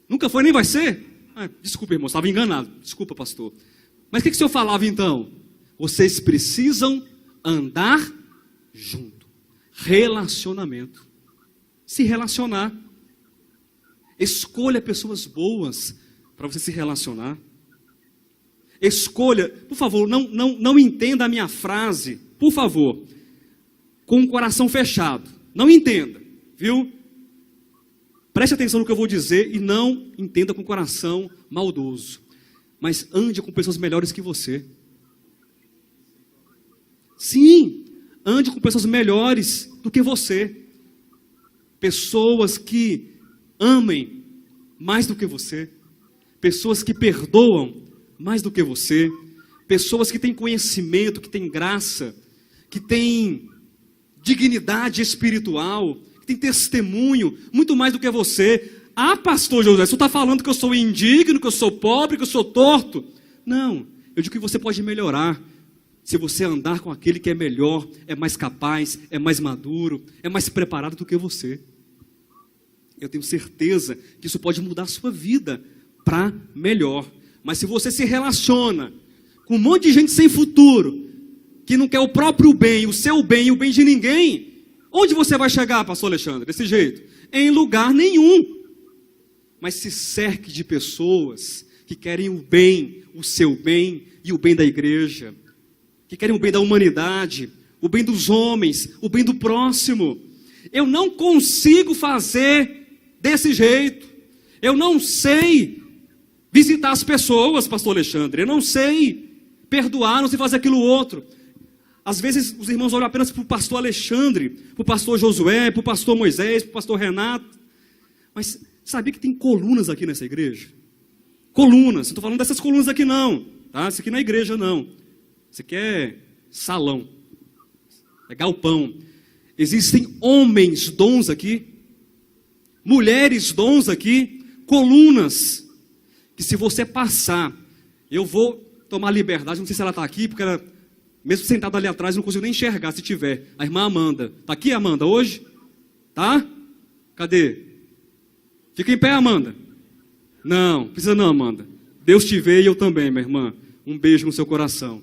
Nunca foi nem vai ser? Desculpa, irmão, estava enganado. Desculpa, pastor. Mas o que o senhor falava então? Vocês precisam andar junto. Relacionamento. Se relacionar. Escolha pessoas boas para você se relacionar. Escolha, por favor, não entenda a minha frase, por favor, com o coração fechado. Não entenda, viu? Preste atenção no que eu vou dizer e não entenda com o coração maldoso. Mas ande com pessoas melhores que você. Sim, ande com pessoas melhores do que você. Pessoas que amem mais do que você. Pessoas que perdoam mais do que você. Pessoas que têm conhecimento, que têm graça, que têm dignidade espiritual, que têm testemunho, muito mais do que você. Ah, pastor José, você está falando que eu sou indigno, que eu sou pobre, que eu sou torto? Não, eu digo que você pode melhorar se você andar com aquele que é melhor, é mais capaz, é mais maduro, é mais preparado do que você. Eu tenho certeza que isso pode mudar a sua vida para melhor. Mas se você se relaciona com um monte de gente sem futuro, que não quer o próprio bem, o seu bem e o bem de ninguém, onde você vai chegar, pastor Alexandre, desse jeito? Em lugar nenhum. Mas se cerque de pessoas que querem o bem, o seu bem e o bem da igreja, que querem o bem da humanidade, o bem dos homens, o bem do próximo. Eu não consigo fazer desse jeito. Eu não sei visitar as pessoas, pastor Alexandre. Eu não sei perdoar, não sei fazer aquilo outro. Às vezes os irmãos olham apenas para o pastor Alexandre, para o pastor Josué, para o pastor Moisés, para o pastor Renato. Mas sabia que tem colunas aqui nessa igreja? Colunas, não estou falando dessas colunas aqui não, tá? Isso aqui não é igreja não. Isso aqui é salão, é galpão. Existem homens dons aqui, mulheres dons aqui, colunas, que se você passar, eu vou tomar liberdade, não sei se ela está aqui, porque ela, mesmo sentada ali atrás, eu não consigo nem enxergar se tiver. A irmã Amanda, está aqui Amanda hoje? Tá? Cadê? Fica em pé, Amanda. Não, precisa não, Amanda. Deus te vê e eu também, minha irmã. Um beijo no seu coração.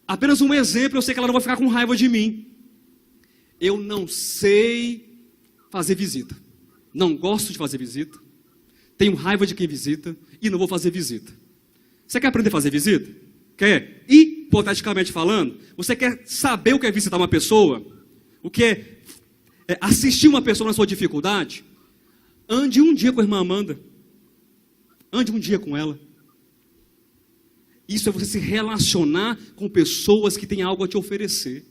Apenas um exemplo, eu sei que ela não vai ficar com raiva de mim. Eu não sei fazer visita. Não gosto de fazer visita. Tenho raiva de quem visita e não vou fazer visita. Você quer aprender a fazer visita? Quer? Hipoteticamente falando, você quer saber o que é visitar uma pessoa? O que é assistir uma pessoa na sua dificuldade? Ande um dia com a irmã Amanda. Ande um dia com ela. Isso é você se relacionar com pessoas que têm algo a te oferecer.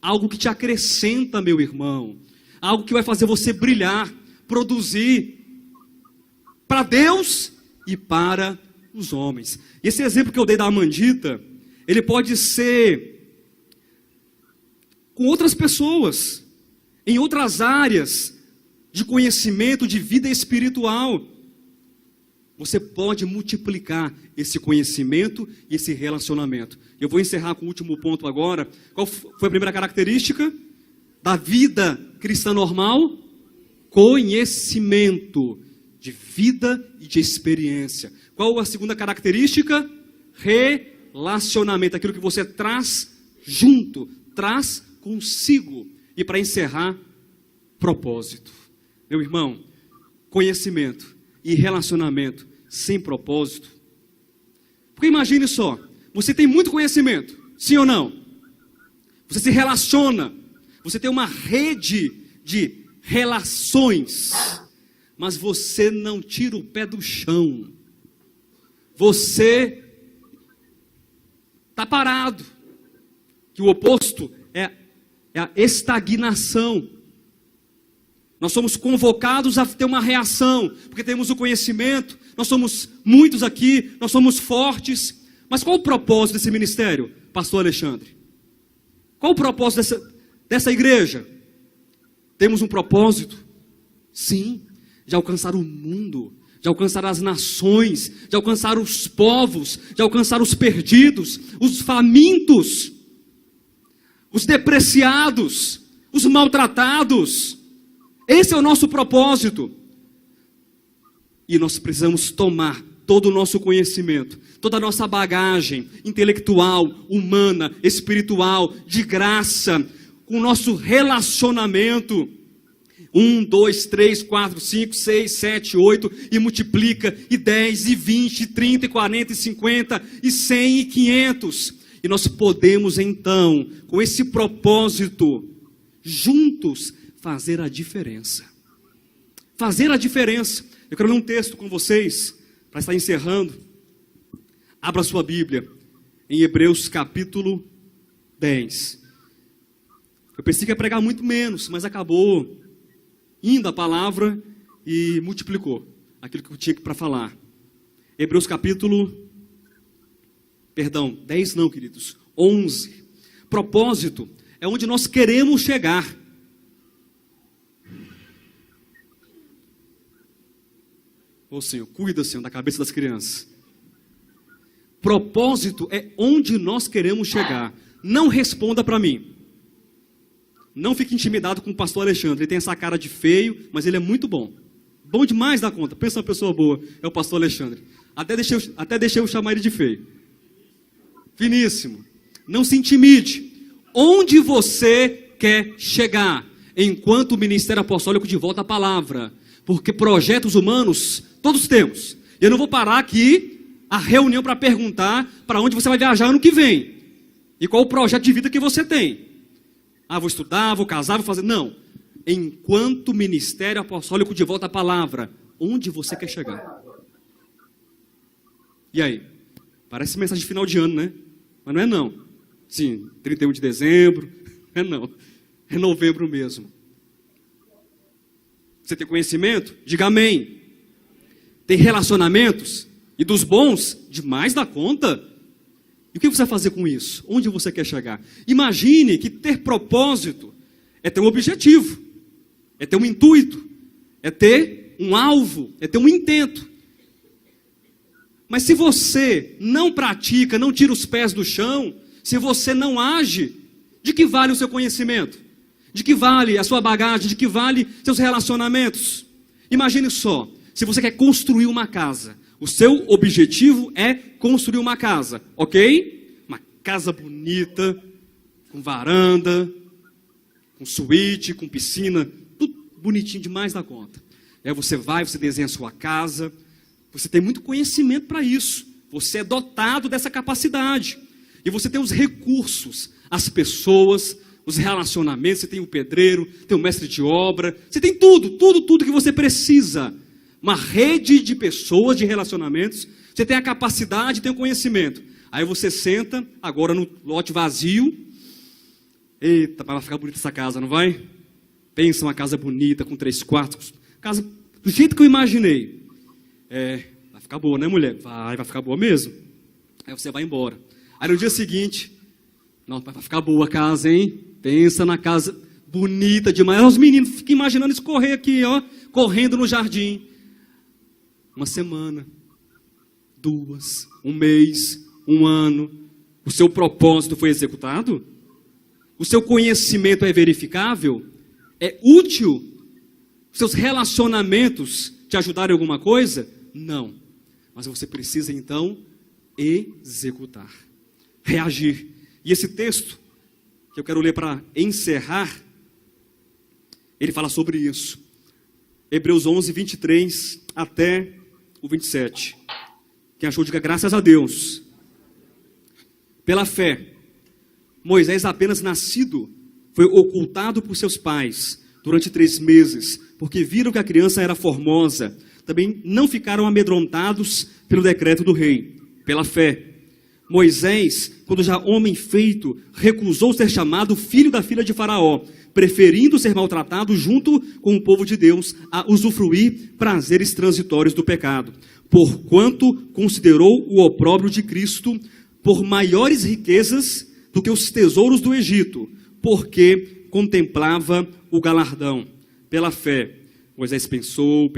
Algo que te acrescenta, meu irmão. Algo que vai fazer você brilhar, produzir para Deus e para os homens. Esse exemplo que eu dei da Amandita, ele pode ser com outras pessoas, em outras áreas de conhecimento, de vida espiritual. Você pode multiplicar esse conhecimento e esse relacionamento. Eu vou encerrar com o último ponto agora. Qual foi a primeira característica da vida cristã normal? Conhecimento de vida e de experiência. Qual a segunda característica? Relacionamento. Aquilo que você traz junto, traz consigo. E para encerrar, propósito. Meu irmão, conhecimento e relacionamento sem propósito. Porque imagine só, você tem muito conhecimento, sim ou não? Você se relaciona, você tem uma rede de relações, mas você não tira o pé do chão. Você está parado. Que o oposto é a estagnação. Nós somos convocados a ter uma reação, porque temos o conhecimento, nós somos muitos aqui, nós somos fortes. Mas qual o propósito desse ministério, pastor Alexandre? Qual o propósito dessa igreja? Temos um propósito, sim, de alcançar o mundo, de alcançar as nações, de alcançar os povos, de alcançar os perdidos, os famintos, os depreciados, os maltratados. Esse é o nosso propósito. E nós precisamos tomar todo o nosso conhecimento, toda a nossa bagagem intelectual, humana, espiritual, de graça, com o nosso relacionamento. 1, 2, 3, 4, 5, 6, 7, 8, e multiplica, e 10, e 20, e 30, e 40, e 50, e 100, e 500. E nós podemos então, com esse propósito, juntos, fazer a diferença. Fazer a diferença. Eu quero ler um texto com vocês, para estar encerrando. Abra sua Bíblia, em Hebreus capítulo 10. Eu pensei que ia pregar muito menos, mas acabou indo a palavra e multiplicou aquilo que eu tinha para falar. Hebreus capítulo, 10 não, queridos, 11. Propósito é onde nós queremos chegar. Ô Senhor, cuida, Senhor, da cabeça das crianças. Propósito é onde nós queremos chegar. Não responda para mim. Não fique intimidado com o pastor Alexandre. Ele tem essa cara de feio, mas ele é muito bom. Bom demais da conta. Pensa uma pessoa boa. É o pastor Alexandre. Até deixei eu chamar ele de feio. Finíssimo. Não se intimide. Onde você quer chegar? Enquanto o ministério apostólico de volta à palavra. Porque projetos humanos, todos temos. E eu não vou parar aqui a reunião para perguntar para onde você vai viajar ano que vem. E qual o projeto de vida que você tem. Ah, vou estudar, vou casar, vou fazer... Não. Enquanto o ministério apostólico de volta à palavra, onde você quer chegar? E aí? Parece mensagem de final de ano, né? Mas não é não. Sim, 31 de dezembro. É não. É novembro mesmo. Você tem conhecimento? Diga amém. Tem relacionamentos? E dos bons? Demais da conta. E o que você vai fazer com isso? Onde você quer chegar? Imagine que ter propósito é ter um objetivo, é ter um intuito, é ter um alvo, é ter um intento. Mas se você não pratica, não tira os pés do chão, se você não age, de que vale o seu conhecimento? De que vale a sua bagagem? De que vale seus relacionamentos? Imagine só, se você quer construir uma casa, o seu objetivo é construir uma casa, ok? Uma casa bonita, com varanda, com suíte, com piscina, tudo bonitinho demais da conta. Aí você vai, você desenha a sua casa, você tem muito conhecimento para isso, você é dotado dessa capacidade, e você tem os recursos, as pessoas, os relacionamentos, você tem o pedreiro, tem o mestre de obra, você tem tudo que você precisa uma rede de pessoas, de relacionamentos. Você tem a capacidade, tem o conhecimento. Aí você senta, agora no lote vazio. Eita, vai ficar bonita essa casa, não vai? Pensa uma casa bonita, com 3 quartos. Casa do jeito que eu imaginei. Vai ficar boa, né, mulher? Vai ficar boa mesmo. Aí você vai embora. Aí no dia seguinte, não, vai ficar boa a casa, hein? Pensa na casa bonita demais. Os meninos ficam imaginando escorrer aqui, ó, correndo no jardim. Uma semana, 2, 1 mês, 1 ano. O seu propósito foi executado? O seu conhecimento é verificável? É útil? Os seus relacionamentos te ajudaram em alguma coisa? Não. Mas você precisa então executar, reagir. E esse texto que eu quero ler para encerrar, ele fala sobre isso. Hebreus 11, 23 até o 27. Quem achou, diga graças a Deus. Pela fé, Moisés, apenas nascido, foi ocultado por seus pais durante 3 meses, porque viram que a criança era formosa. Também não ficaram amedrontados pelo decreto do rei. Pela fé, Moisés, quando já homem feito, recusou ser chamado filho da filha de Faraó, preferindo ser maltratado junto com o povo de Deus a usufruir prazeres transitórios do pecado, porquanto considerou o opróbrio de Cristo por maiores riquezas do que os tesouros do Egito, porque contemplava o galardão. Pela fé, Moisés pensou,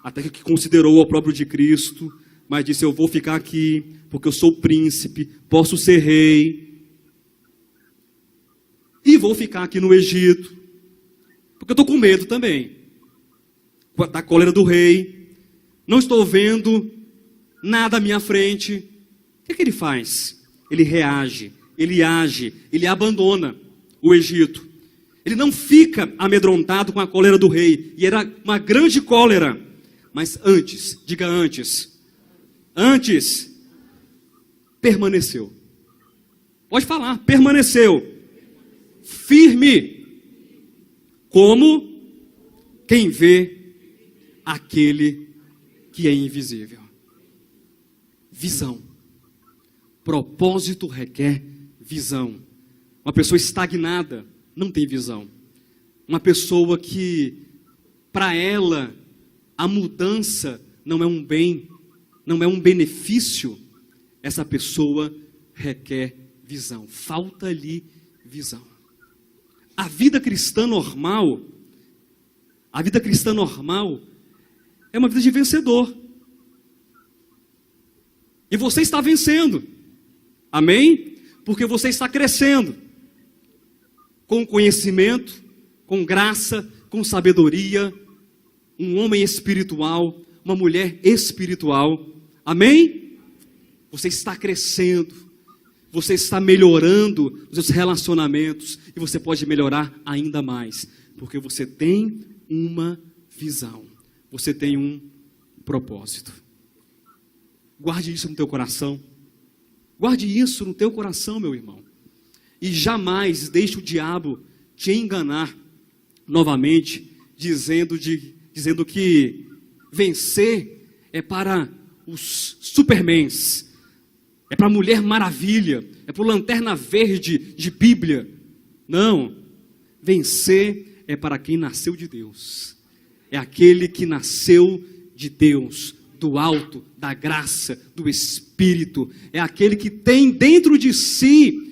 até que considerou o opróbrio de Cristo, mas disse: eu vou ficar aqui, porque eu sou príncipe, posso ser rei, e vou ficar aqui no Egito, porque eu estou com medo também, da cólera do rei, não estou vendo nada à minha frente. O que ele faz? Ele reage, ele age, ele abandona o Egito. Ele não fica amedrontado com a cólera do rei, e era uma grande cólera, mas antes, diga antes, permaneceu. Pode falar, permaneceu. Firme, como quem vê aquele que é invisível. Visão. Propósito requer visão. Uma pessoa estagnada não tem visão. Uma pessoa que, para ela, a mudança não é um bem, não é um benefício, essa pessoa requer visão. Falta-lhe visão. A vida cristã normal é uma vida de vencedor. E você está vencendo. Amém? Porque você está crescendo. Com conhecimento, com graça, com sabedoria. Um homem espiritual, uma mulher espiritual. Amém? Você está crescendo. Você está melhorando os seus relacionamentos. E você pode melhorar ainda mais. Porque você tem uma visão. Você tem um propósito. Guarde isso no teu coração. Guarde isso no teu coração, meu irmão. E jamais deixe o diabo te enganar novamente, dizendo que vencer é para os supermans, é para a Mulher Maravilha, é para o Lanterna Verde de Bíblia. Não, vencer é para quem nasceu de Deus. É aquele que nasceu de Deus, do alto, da graça, do Espírito. É aquele que tem dentro de si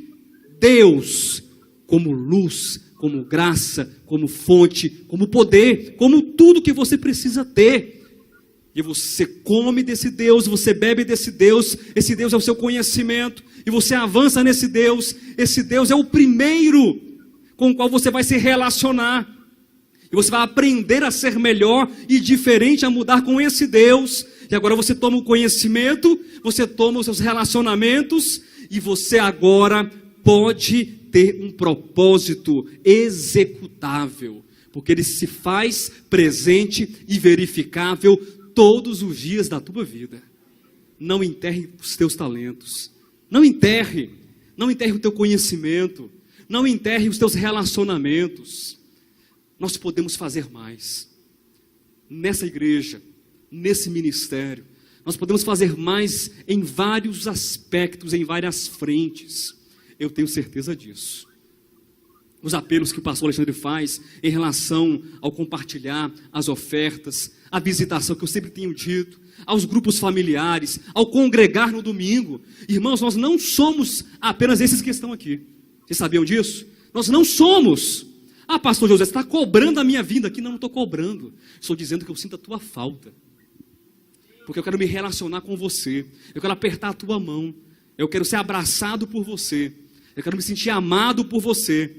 Deus como luz, como graça, como fonte, como poder, como tudo que você precisa ter. E você come desse Deus, você bebe desse Deus, esse Deus é o seu conhecimento, e você avança nesse Deus. Esse Deus é o primeiro com o qual você vai se relacionar. E você vai aprender a ser melhor e diferente, a mudar com esse Deus. E agora você toma o conhecimento, você toma os seus relacionamentos, e você agora pode ter um propósito executável, porque ele se faz presente e verificável todos os dias da tua vida. Não enterre os teus talentos, não enterre o teu conhecimento, não enterre os teus relacionamentos. Nós podemos fazer mais. nessa igreja, nesse ministério. Nós podemos fazer mais em vários aspectos, em várias frentes. Eu tenho certeza disso. Os apelos que o pastor Alexandre faz em relação ao compartilhar as ofertas, a visitação que eu sempre tenho dito, aos grupos familiares, ao congregar no domingo. Irmãos, nós não somos apenas esses que estão aqui. Vocês sabiam disso? Nós não somos. Ah, pastor José, você está cobrando a minha vinda aqui? Não, não estou cobrando. Estou dizendo que eu sinto a tua falta. Porque eu quero me relacionar com você. Eu quero apertar a tua mão. Eu quero ser abraçado por você. Eu quero me sentir amado por você.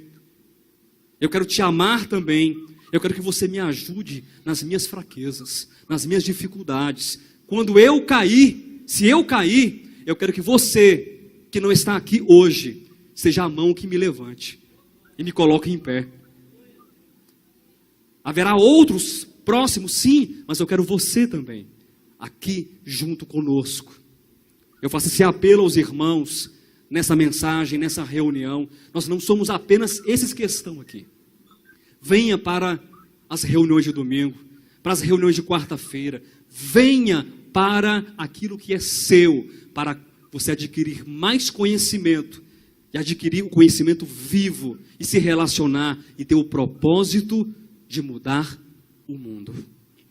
Eu quero te amar também. Eu quero que você me ajude nas minhas fraquezas, nas minhas dificuldades. Quando eu cair, se eu cair, eu quero que você, que não está aqui hoje, seja a mão que me levante e me coloque em pé. Haverá outros próximos, sim, mas eu quero você também, aqui junto conosco. Eu faço esse apelo aos irmãos, nessa mensagem, nessa reunião. Nós não somos apenas esses que estão aqui. Venha para as reuniões de domingo, para as reuniões de quarta-feira. Venha para aquilo que é seu, para você adquirir mais conhecimento, e adquirir o conhecimento vivo, e se relacionar, e ter o propósito de mudar o mundo.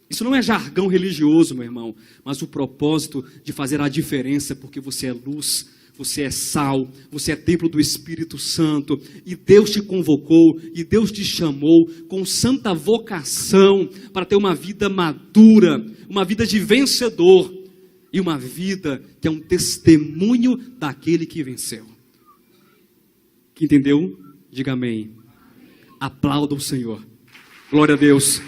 Isso não é jargão religioso, meu irmão, mas o propósito de fazer a diferença, porque você é luz, você é sal, você é templo do Espírito Santo, e Deus te convocou, e Deus te chamou com santa vocação para ter uma vida madura, uma vida de vencedor, e uma vida que é um testemunho daquele que venceu. Que entendeu? Diga amém. Aplauda o Senhor. Glória a Deus.